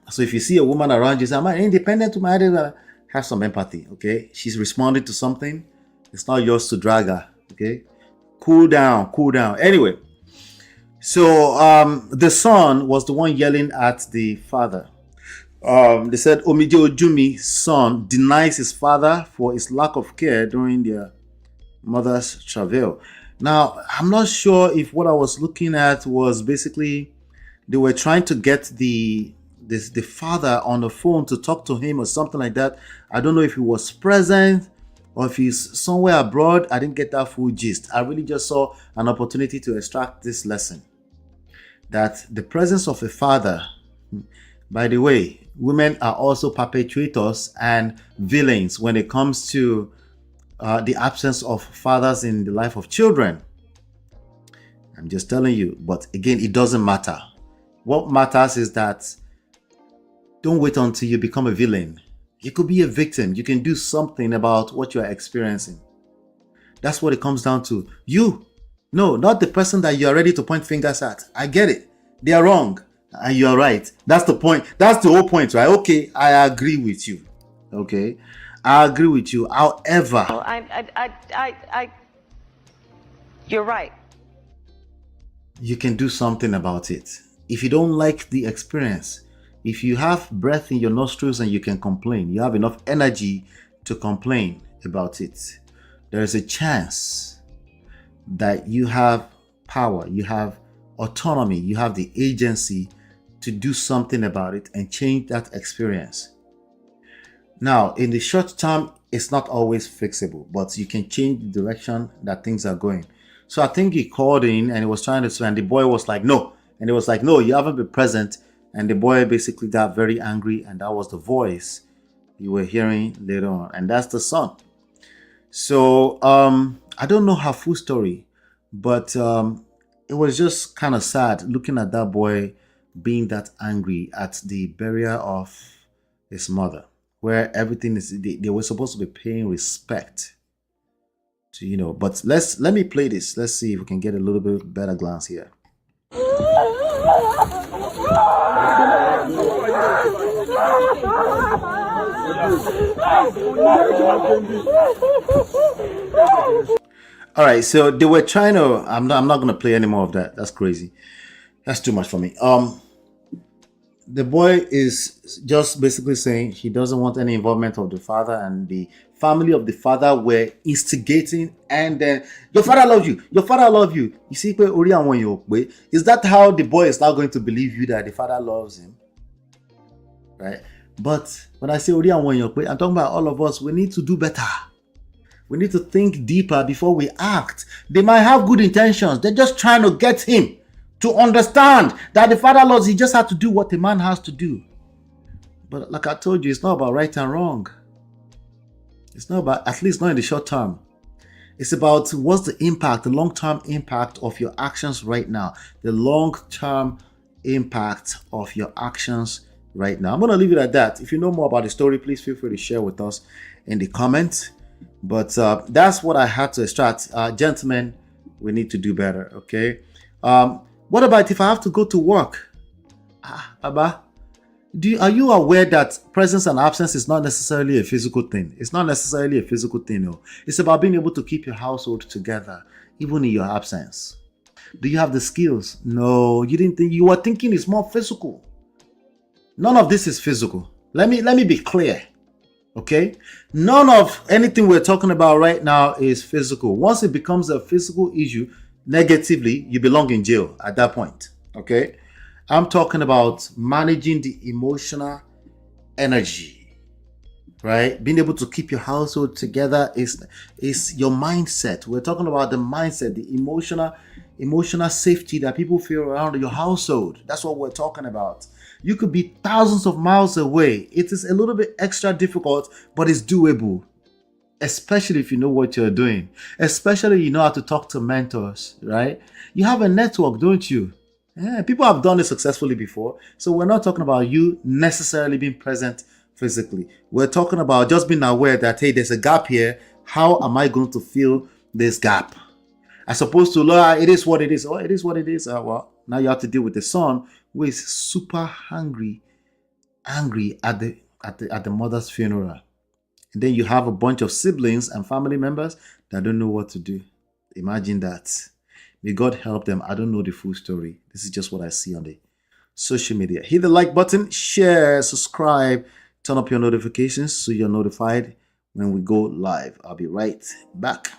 So if you see a woman around you, say, "Am I independent to my idea?" Have some empathy, okay? She's responding to something. It's not yours to drag her, okay? Cool down, cool down. Anyway, so the son was the one yelling at the father. They said Omije Ojumi's son denies his father for his lack of care during their mother's travail. Now, I'm not sure if what I was looking at was basically they were trying to get the father on the phone to talk to him or something like that. I don't know if he was present or if he's somewhere abroad. I didn't get that full gist. I really just saw an opportunity to extract this lesson. That the presence of a father, by the way, women are also perpetrators and villains when it comes to the absence of fathers in the life of children. I'm just telling you. But again, it doesn't matter. What matters is that don't wait until you become a villain. You could be a victim. You can do something about what you are experiencing. That's what it comes down to. You. No, not the person that you are ready to point fingers at. I get it. They are wrong. And you are right. That's the point. That's the whole point, right? Okay, I agree with you. Okay. I agree with you. However, you're right. You can do something about it. If you don't like the experience, if you have breath in your nostrils and you can complain, you have enough energy to complain about it, there is a chance that you have power, you have autonomy, you have the agency to do something about it and change that experience. Now, in the short term, it's not always fixable, but you can change the direction that things are going. So I think he called in and he was trying to, and the boy was like, no. And he was like, no, you haven't been present. And the boy basically got very angry, and that was the voice you were hearing later on. And that's the son. So I don't know her full story, but it was just kind of sad looking at that boy being that angry at the burial of his mother, where everything is, they were supposed to be paying respect to, but let me play this. Let's see if we can get a little bit better glance here. All right, so they were trying to, I'm not going to play any more of that. That's crazy. That's too much for me. The boy is just basically saying he doesn't want any involvement of the father, and the family of the father were instigating, and then your father loves you. Your father loves you. You see, is that how the boy is now going to believe you that the father loves him? Right? But when I say I'm talking about all of us. We need to do better. We need to think deeper before we act. They might have good intentions. They're just trying to get him to understand that the father loves. He just has to do what a man has to do. But like I told you, it's not about right and wrong. It's not about, at least not in the short term. It's about what's the impact, the long-term impact of your actions right now. The long-term impact of your actions right now. I'm going to leave it at that. If you know more about the story, please feel free to share with us in the comments. But that's what I had to extract. Gentlemen, we need to do better, okay? What about if I have to go to work? Abba, are you aware that presence and absence is not necessarily a physical thing? It's not necessarily a physical thing, no. It's about being able to keep your household together, even in your absence. Do you have the skills? No, you didn't think. You were thinking it's more physical. None of this is physical. Let me be clear, okay? None of anything we're talking about right now is physical. Once it becomes a physical issue, negatively, you belong in jail at that point, okay? I'm talking about managing the emotional energy, right? Being able to keep your household together is your mindset. We're talking about the mindset, the emotional safety that people feel around your household. That's what we're talking about. You could be thousands of miles away. It is a little bit extra difficult, but it's doable. Especially if you know what you're doing. Especially you know how to talk to mentors, right? You have a network, don't you? Yeah, people have done it successfully before. So we're not talking about you necessarily being present physically. We're talking about just being aware that, hey, there's a gap here. How am I going to fill this gap? As opposed to, it is what it is. Oh, it is what it is. Well, now you have to deal with the son who is super angry at the mother's funeral. And then you have a bunch of siblings and family members that don't know what to do. Imagine that. May God help them. I don't know the full story. This is just what I see on the social media. Hit the like button, share, subscribe, turn up your notifications so you're notified when we go live. I'll be right back.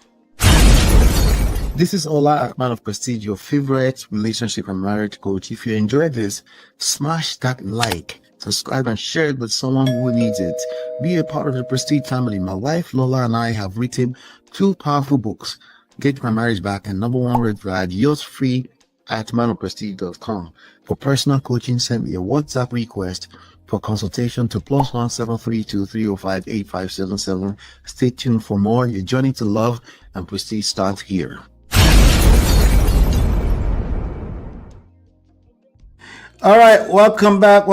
This is Ola, man of prestige, your favorite relationship and marriage coach. If you enjoyed this, smash that like, subscribe, and share it with someone who needs it. Be a part of the Prestige family. My wife Lola and I have written 2 powerful books, Get My Marriage Back and Number 1 Red Flag, yours free at manofprestige.com. For personal coaching, send me a WhatsApp request for consultation to +1 732 305 8577. Stay tuned for more. Your journey to love and prestige starts here. All right, welcome back.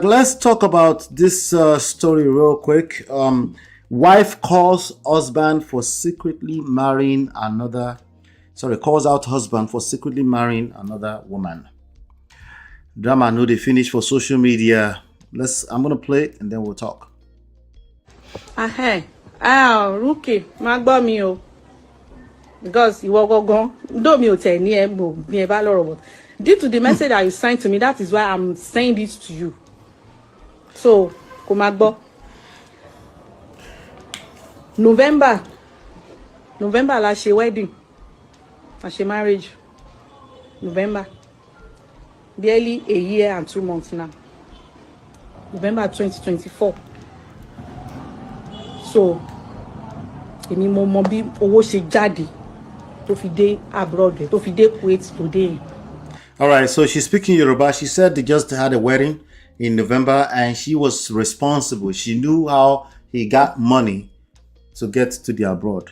Let's talk about this story real quick. Wife calls husband for secretly marrying calls out husband for secretly marrying another woman. Drama no they finish for social media. I'm gonna play it and then we'll talk. Rookie, má gbọ́ mi o. Because ìwọ gangan, though mi ò tẹ̀ ní ẹ mo bí ẹ bá lọ́rọ̀ but due to the message that you sent to me, that is why I'm saying this to you. So, kò má gbọ́. November la ṣe wedding. La ṣe marriage. November. Barely a year and 2 months now. November 2024. So, èmi mo mọ bí owó ṣe jáde tó fi dé abroad tó fi dé Kuwait today. All right, so she's speaking Yoruba. She said they just had a wedding in November and she was responsible. She knew how he got money to get to the abroad.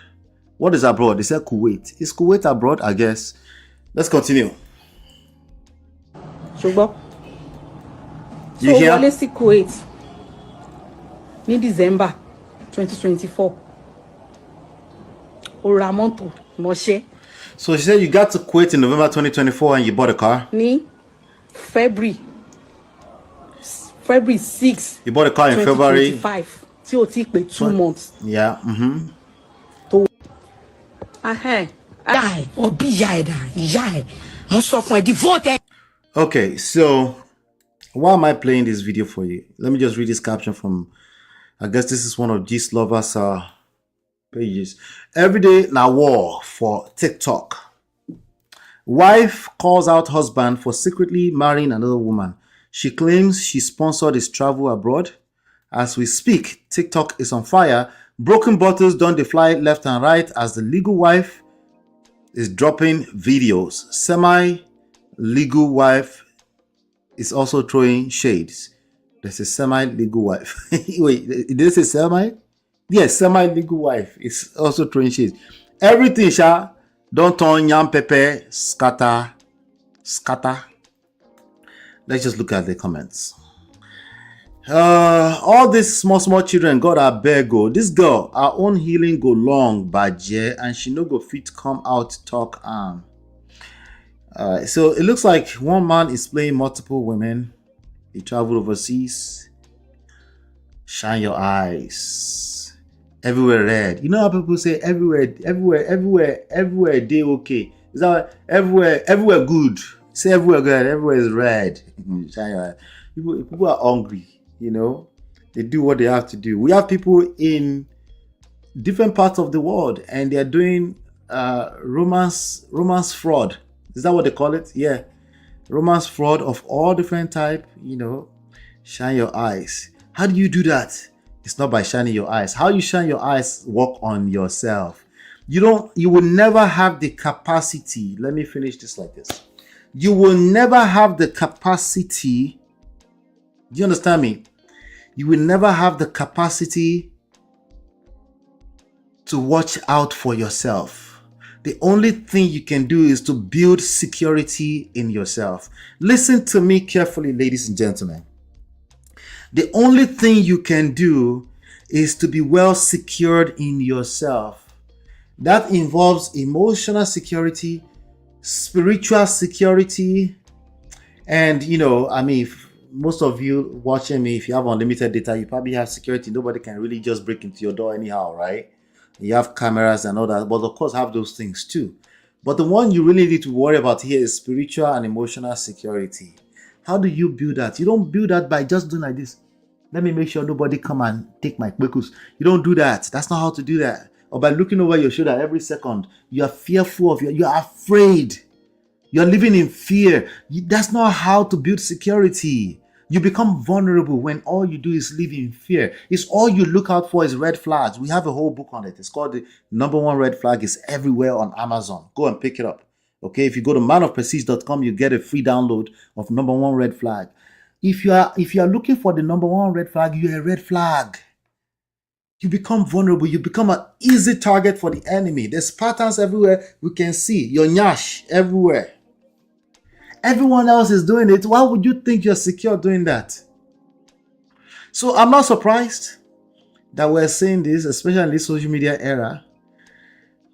What is abroad? They said Kuwait. Is Kuwait abroad? I guess. Let's continue. Ṣùgbọ́n You so hear? wọlé sí Kuwait ní December 2024 ó ra mọ́tò mọ́ṣẹ́. So she said you got to Kuwait in November 2024 and you bought a car. Ní February 6. You bought a car in February. 2025 tí ó ti pé 2 months. Yeah. Okay, so why am I playing this video for you? Let me just read this caption from, I guess this is one of G's lovers pages. Every day na war for TikTok. Wife calls out husband for secretly marrying another woman. She claims she sponsored his travel abroad. As we speak, TikTok is on fire. Broken bottles don't fly left and right as the legal wife is dropping videos. Semi-legal wife is also throwing shades. There's a semi-legal wife. Wait, did they say semi? Yes, semi-legal wife is also throwing shades. Everything, Sha, don't turn yam pepper, scatter. Let's just look at the comments. All these small children, God I beg go. This girl, our own healing go long, baje, and she no go fit come out talk. So it looks like one man is playing multiple women. He traveled overseas. Shine your eyes. Everywhere red. You know how people say everywhere day okay. Is that everywhere good? Say everywhere good. Everywhere is red. Shine your eyes. People are hungry. You know, they do what they have to do. We have people in different parts of the world and they're doing romance fraud. Is that what they call it? Yeah. Romance fraud of all different type, you know. Shine your eyes. How do you do that? It's not by shining your eyes. How you shine your eyes, work on yourself. You will never have the capacity. Let me finish this like this. You will never have the capacity. Do you understand me? You will never have the capacity to watch out for yourself. The only thing you can do is to build security in yourself. Listen to me carefully, ladies and gentlemen. The only thing you can do is to be well secured in yourself. That involves emotional security, spiritual security, and most of you watching me, if you have unlimited data, you probably have security. Nobody can really just break into your door anyhow, right? You have cameras and all that, but of course have those things too. But the one you really need to worry about here is spiritual and emotional security. How do you build that? You don't build that by just doing like this. Let me make sure nobody come and take my kwekus. You don't do that. That's not how to do that. Or by looking over your shoulder every second. You are fearful you are afraid. You're living in fear. That's not how to build security. You become vulnerable when all you do is live in fear. It's all you look out for is red flags. We have a whole book on it. It's called The Number One Red Flag. Is everywhere on Amazon. Go and pick it up. Okay, if you go to manofprestige.com, you get a free download of Number One Red Flag. If you are looking for the number one red flag, you're a red flag. You become vulnerable. You become an easy target for the enemy. There's patterns everywhere we can see. Your nyash everywhere. Everyone else is doing it. Why would you think you're secure doing that? So I'm not surprised that we're saying this, especially in this social media era.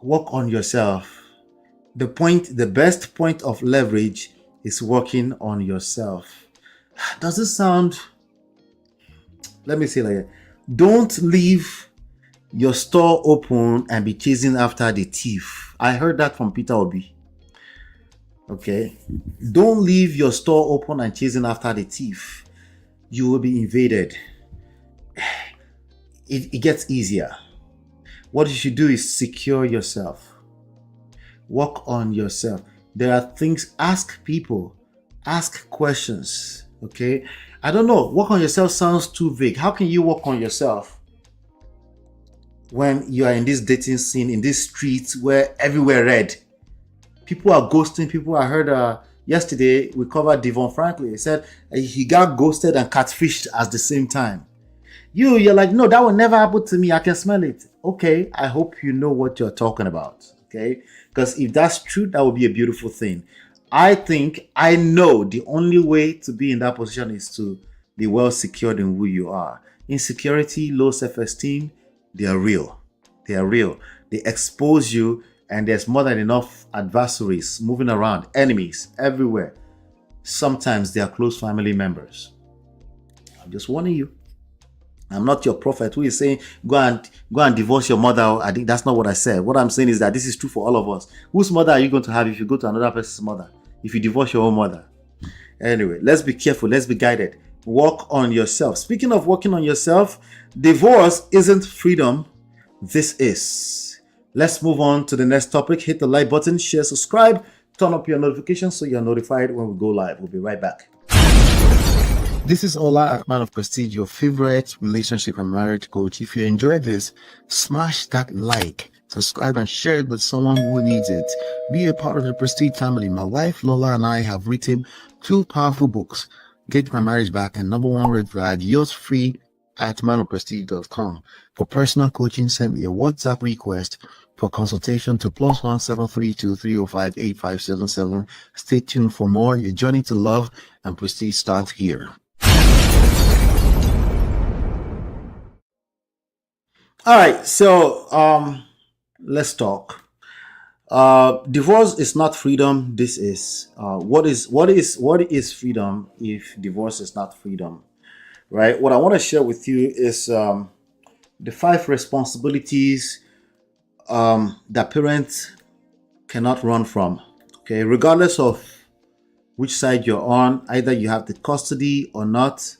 Work on yourself. The best point of leverage is working on yourself. Does this sound? Let me say it like that. Don't leave your store open and be chasing after the thief. I heard that from Peter Obi. Okay, don't leave your store open and chasing after the thief. You will be invaded. It gets easier. What you should do is secure yourself. Work on yourself. There are things, ask people, ask questions. Okay, I don't know. Work on yourself sounds too vague. How can you work on yourself when you are in this dating scene, in this street where everywhere red? People are ghosting people. I heard yesterday we covered Devon Franklin. He said he got ghosted and catfished at the same time. You're like, no, that will never happen to me. I can smell it. Okay, I hope you know what you're talking about. Okay, because if that's true, that would be a beautiful thing. I know the only way to be in that position is to be well secured in who you are. Insecurity, low self-esteem, they are real. They are real. They expose you, and there's more than enough adversaries moving around, enemies everywhere. Sometimes they are close family members. I'm just warning you. I'm not your prophet who is saying go and divorce your mother. I think that's not what I said. What I'm saying is that this is true for all of us. Whose mother are you going to have if you go to another person's mother? If you divorce your own mother? Anyway, let's be careful. Let's be guided. Work on yourself. Speaking of working on yourself, divorce isn't freedom. This is. Let's move on to the next topic. Hit the like button, share, subscribe, turn up your notifications so you're notified when we go live. We'll be right back. This is Ola, man of prestige, your favorite relationship and marriage coach. If you enjoyed this, smash that like, subscribe, and share it with someone who needs it. Be a part of the Prestige family. My wife Lola and I have written 2 powerful books, Get My Marriage Back and Number 1 Red Flag. Yours free at manofprestige.com. For personal coaching, send me a WhatsApp request for consultation to +1 732 305 8577. Stay tuned for more. Your journey to love and prestige starts here. All right, so let's talk. Divorce is not freedom. This is what is freedom if divorce is not freedom, right? What I want to share with you is the 5 responsibilities that parents cannot run from. Okay, regardless of which side you're on, either you have the custody or not.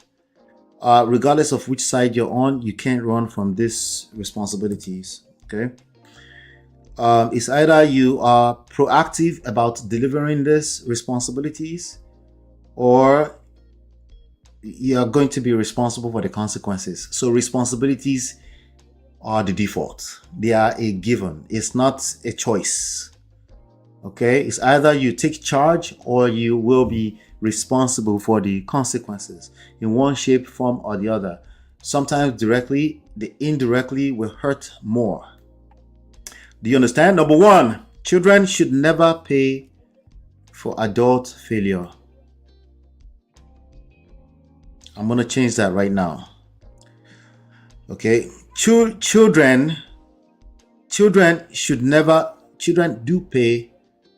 Regardless of which side you're on, you can't run from these responsibilities. Okay, it's either you are proactive about delivering these responsibilities, or you are going to be responsible for the consequences. So responsibilities are the default. They are a given. It's not a choice. Okay, it's either you take charge or you will be responsible for the consequences in one shape, form, or the other. Sometimes directly, the indirectly will hurt more. Do you understand? Number 1, children should never pay for adult failure. I'm going to change that right now. Okay, children do pay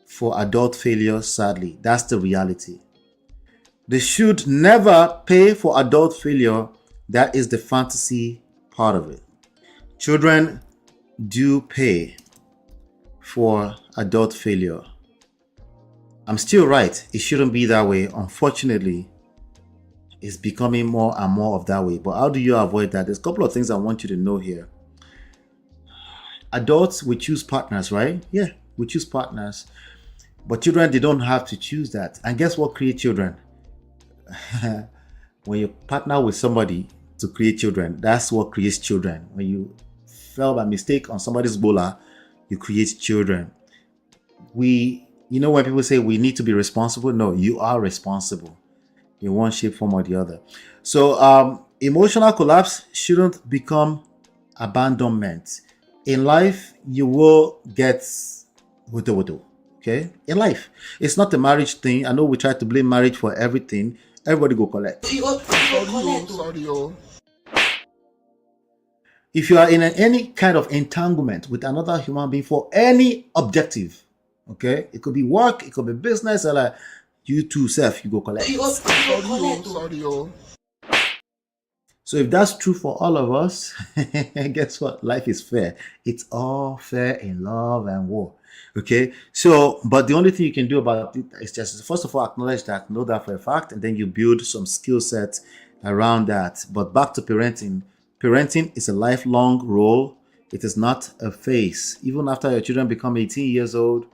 for adult failure, sadly. That's the reality. They should never pay for adult failure. That is the fantasy part of it. Children do pay for adult failure. I'm still right. It shouldn't be that way. Unfortunately, it's becoming more and more of that way. But how do you avoid that? There's a couple of things I want you to know here. Adults, we choose partners, right? Yeah, we choose partners. But children, they don't have to choose that. And guess what creates children? When you partner with somebody to create children, that's what creates children. When you fell by mistake on somebody's bola, you create children. When people say we need to be responsible, no, you are responsible in one shape, form, or the other. So emotional collapse shouldn't become abandonment. In life, you will get wuto. Okay? In life, it's not a marriage thing. I know we try to blame marriage for everything. Everybody go collect. If you are in any kind of entanglement with another human being for any objective, okay, it could be work, it could be business, or like you too self, you go collect. So if that's true for all of us, guess what? Life is fair. It's all fair in love and war. Okay, so but the only thing you can do about it is just first of all acknowledge that, know that for a fact, and then you build some skill sets around that. But back to parenting. Parenting is a lifelong role. It is not a phase. Even after your children become 18 years old,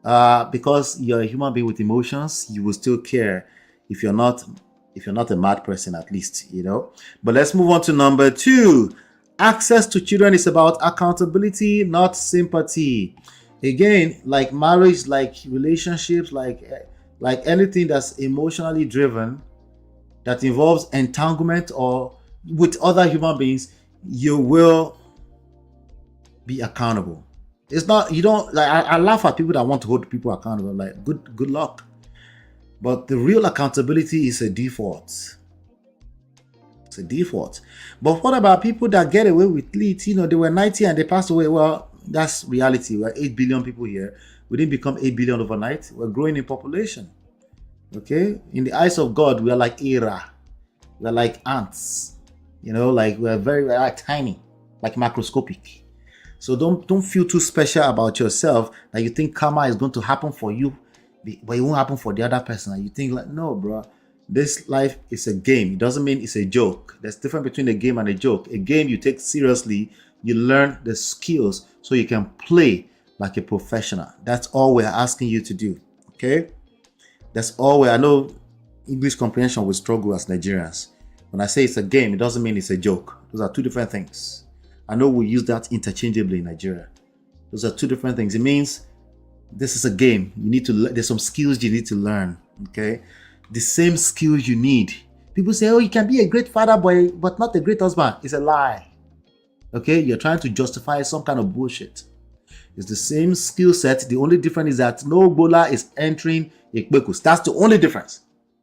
because you're a human being with emotions, you will still care. If you're not a mad person, at least, But let's move on to number 2. Access to children is about accountability, not sympathy. Again, like marriage, like relationships, like anything that's emotionally driven, that involves entanglement or with other human beings, you will be accountable. It's not, you don't, like, I laugh at people that want to hold people accountable. Like, good luck. But the real accountability is a default. It's a default. But what about people that get away with it? You know, they were 90 and they passed away. Well, that's reality. We're 8 billion people here. We didn't become 8 billion overnight. We're growing in population. Okay? In the eyes of God, we are like era. We're like ants. You know, like we're like tiny, like macroscopic. So don't feel too special about yourself that you think karma is going to happen for you, but it won't happen for the other person. And you think like, no, bro, this life is a game. It doesn't mean it's a joke. There's difference between a game and a joke. A game you take seriously, you learn the skills so you can play like a professional. That's all we're asking you to do. Okay? That's all I know. English comprehension will struggle as Nigerians. When I say it's a game, it doesn't mean it's a joke. Those are two different things. I know we use that interchangeably in Nigeria. Those are two different things. It means this is a game. You need to, there's some skills you need to learn. Okay? The same skills you need. People say, oh, you can be a great father, but not a great husband. It's a lie. Okay? You're trying to justify some kind of bullshit. It's the same skill set. The only difference is that no bowler is entering Ekbekus. That's the only difference.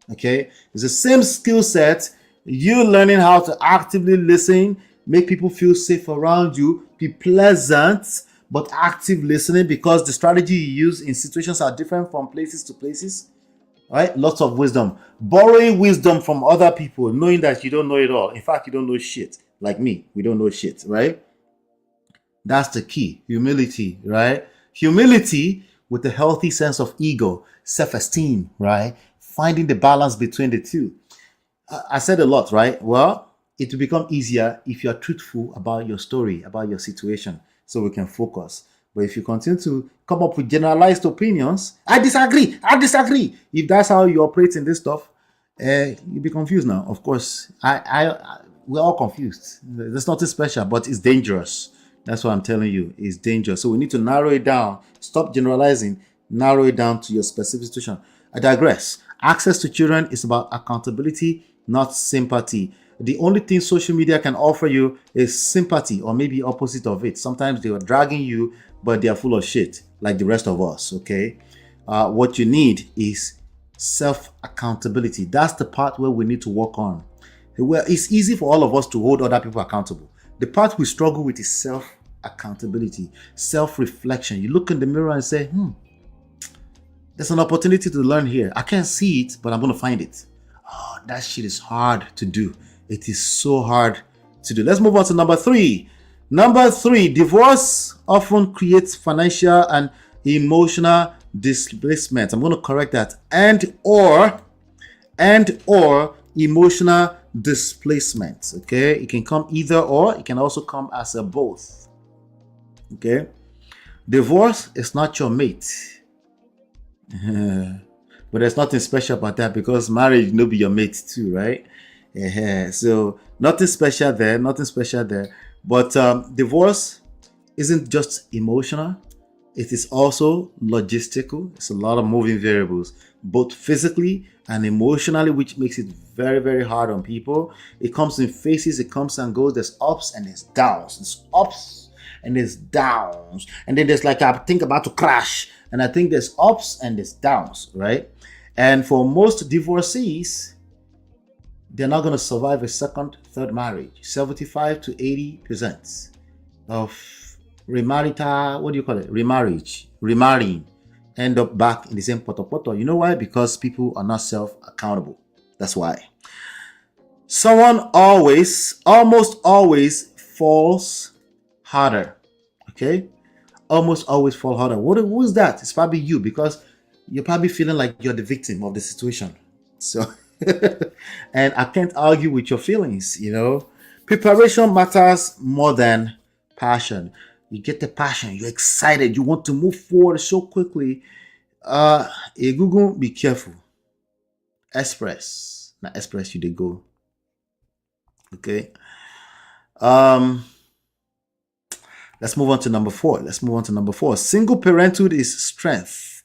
Okay? It's the same skill set. You learning how to actively listen, make people feel safe around you, be pleasant, but active listening, because the strategy you use in situations are different from places to places. Right? Lots of wisdom. Borrowing wisdom from other people, knowing that you don't know it all. In fact, you don't know shit. Like me, we don't know shit, right? That's the key. Humility, right? Humility with a healthy sense of ego, self-esteem, right? Finding the balance between the two. I said a lot, right? Well, it will become easier if you're truthful about your story, about your situation, so we can focus. But if you continue to come up with generalized opinions, I disagree. If that's how you operate in this stuff, you'll be confused now. Of course, we're all confused. There's nothing special, but it's dangerous. That's what I'm telling you. It's dangerous. So we need to narrow it down. Stop generalizing. Narrow it down to your specific situation. I digress. Access to children is about accountability, not sympathy. The only thing social media can offer you is sympathy, or maybe opposite of it. Sometimes they are dragging you, but they are full of shit, like the rest of us, okay? What you need is self-accountability. That's the part where we need to work on. Well, it's easy for all of us to hold other people accountable. The part we struggle with is self-accountability, self-reflection. You look in the mirror and say, there's an opportunity to learn here. I can't see it, but I'm going to find it. Oh, that shit is hard to do. It is so hard to do. Let's move on to number 3. Number 3, divorce often creates financial and emotional displacement. I'm going to correct that. And or emotional displacement. Okay, it can come either or. It can also come as a both. Okay, divorce is not your mate. But there's nothing special about that, because marriage no be your mate too, right? So nothing special there. But divorce isn't just emotional. It is also logistical. It's a lot of moving variables, both physically and emotionally, which makes it very, very hard on people. It comes in phases. It comes and goes. There's ups and there's downs. There's ups and there's downs. And then there's like, I think about to crash. And I think there's ups and there's downs, right? And for most divorcees, they're not going to survive a second, third marriage. 75 to 80% of remarrying, end up back in the same poto. You know why? Because people are not self-accountable. That's why. Someone almost always falls harder. Okay? Almost always fall harder. Who is that? It's probably you, because you're probably feeling like you're the victim of the situation. So, and I can't argue with your feelings, you know. Preparation matters more than passion. You get the passion, you're excited, you want to move forward so quickly. Google, be careful. Express. Not express, you they go. Okay. Let's move on to number 4. Single parenthood is strength,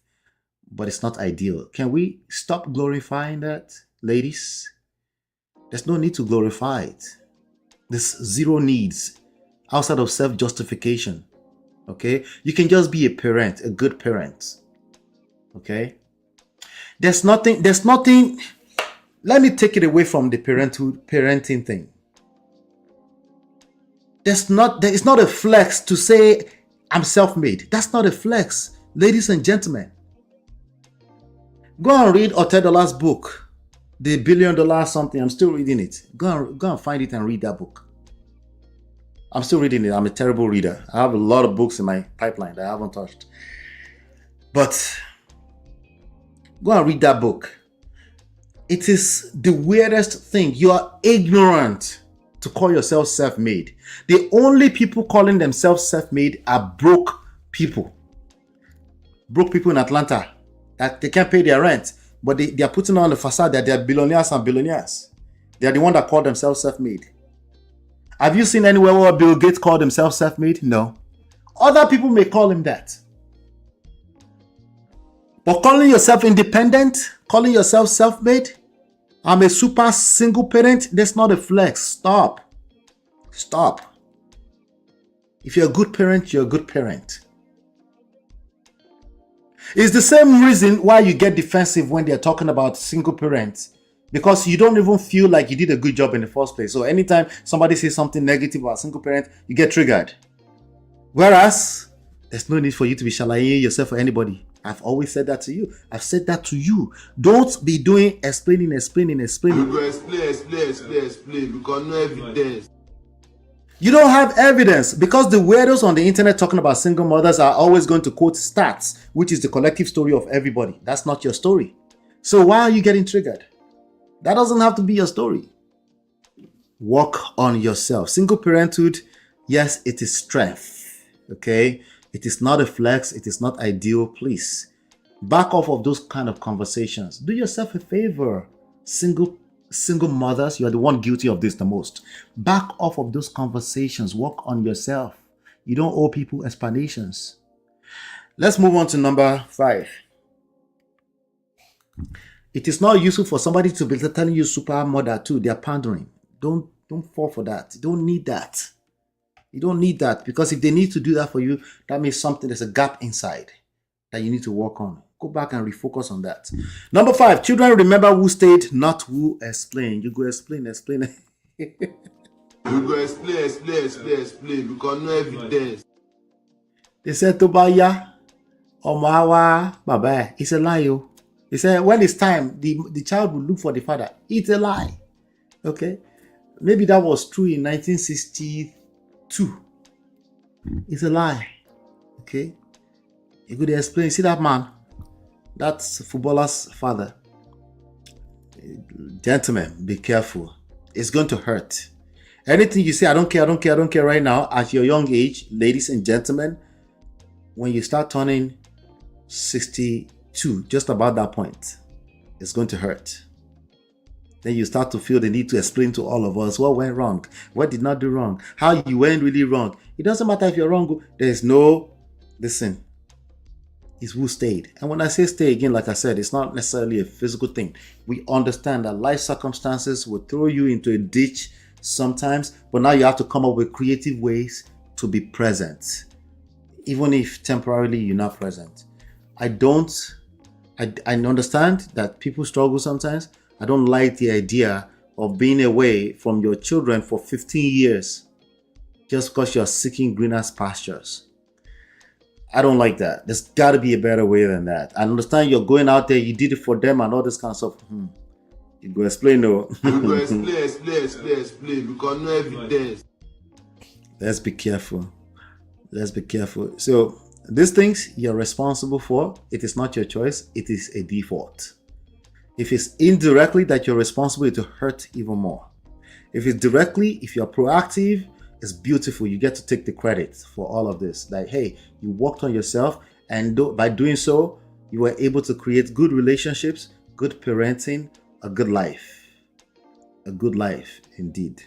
but it's not ideal. Can we stop glorifying that, ladies? There's no need to glorify it. There's zero needs outside of self-justification. Okay? You can just be a parent, a good parent. Okay? There's nothing. Let me take it away from the parenting thing. It's not a flex to say I'm self-made. That's not a flex, ladies and gentlemen. Go and read Otedola's book, The $1 Billion something. I'm still reading it. Go and find it and read that book. I'm still reading it. I'm a terrible reader. I have a lot of books in my pipeline that I haven't touched. But go and read that book. It is the weirdest thing. You are ignorant to call yourself self-made. The only people calling themselves self-made are broke people. Broke people in Atlanta that they can't pay their rent, but they are putting on the facade that they are billionaires and billionaires. They are the one that call themselves self-made. Have you seen anywhere where Bill Gates called himself self-made? No. Other people may call him that. But calling yourself independent, calling yourself self-made, I'm a super single parent, that's not a flex. Stop. If you're a good parent, you're a good parent. It's the same reason why you get defensive when they're talking about single parents, because you don't even feel like you did a good job in the first place. So anytime somebody says something negative about single parent, you get triggered. Whereas, there's no need for you to be shalaying yourself for anybody. I've always said that to you. I've said that to you. Don't be doing explaining. You go explain, because no evidence. You don't have evidence because the weirdos on the internet talking about single mothers are always going to quote stats, which is the collective story of everybody. That's not your story. So why are you getting triggered? That doesn't have to be your story. Work on yourself. Single parenthood, yes, it is strength. Okay? It is not a flex. It is not ideal. Please back off of those kind of conversations. Do yourself a favor. Single mothers, you are the one guilty of this the most. Back off of those conversations. Work on yourself. You don't owe people explanations. Let's move on to number 5. It is not useful for somebody to be telling you super mother too. They are pandering. Don't fall for that. You don't need that. You don't need that, because if they need to do that for you, that means there's a gap inside that you need to work on. Go back and refocus on that. Number 5, children remember who stayed, not who explained. You go explain. You go explain, because no evidence. They said Tobaya, Omawa, Baba. It's a lie. He said when it's time, the child will look for the father. It's a lie. Okay? Maybe that was true in 1962. It's a lie. Okay? You could explain. See that man? That's footballer's father. Gentlemen, be careful. It's going to hurt. Anything you say, I don't care right now, at your young age, ladies and gentlemen, when you start turning 62, just about that point, it's going to hurt. Then you start to feel the need to explain to all of us what went wrong, what did not do wrong, how you went really wrong. It doesn't matter if you're wrong. There's no, listen, it's who stayed. And when I say stay again, like I said, it's not necessarily a physical thing. We understand that life circumstances will throw you into a ditch sometimes, but now you have to come up with creative ways to be present, even if temporarily you're not present. I understand that people struggle sometimes. I don't like the idea of being away from your children for 15 years just because you're seeking greener pastures. I don't like that. There's got to be a better way than that. I understand you're going out there, you did it for them and all this kind of stuff. You go explain, though. You go explain, because no evidence. Let's be careful. So, these things you're responsible for. It is not your choice. It is a default. If it's indirectly that you're responsible, it will hurt even more. If it's directly, if you're proactive, it's beautiful. You get to take the credit for all of this. Like, hey, you worked on yourself, and by doing so, you were able to create good relationships, good parenting, a good life. A good life, indeed.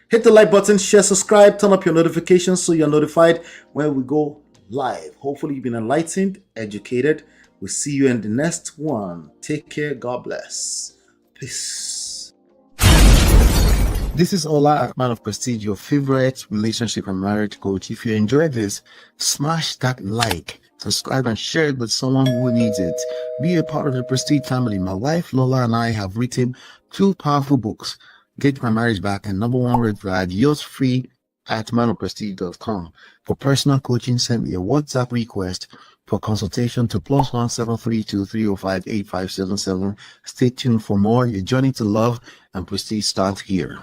Hit the like button, share, subscribe, turn up your notifications so you're notified when we go live. Hopefully you've been enlightened, educated. We'll see you in the next one. Take care. God bless. Peace. This is Ola, Man of Prestige, your favorite relationship and marriage coach. If you enjoyed this, smash that like, subscribe, and share it with someone who needs it. Be a part of the Prestige family. My wife Lola and I have written 2 powerful books, Get My Marriage Back and Number 1 Red Flag. Yours free at manofprestige.com. For personal coaching, send me a WhatsApp request for consultation to +1 732 305 8577. Stay tuned for more. Your journey to love and prestige starts here.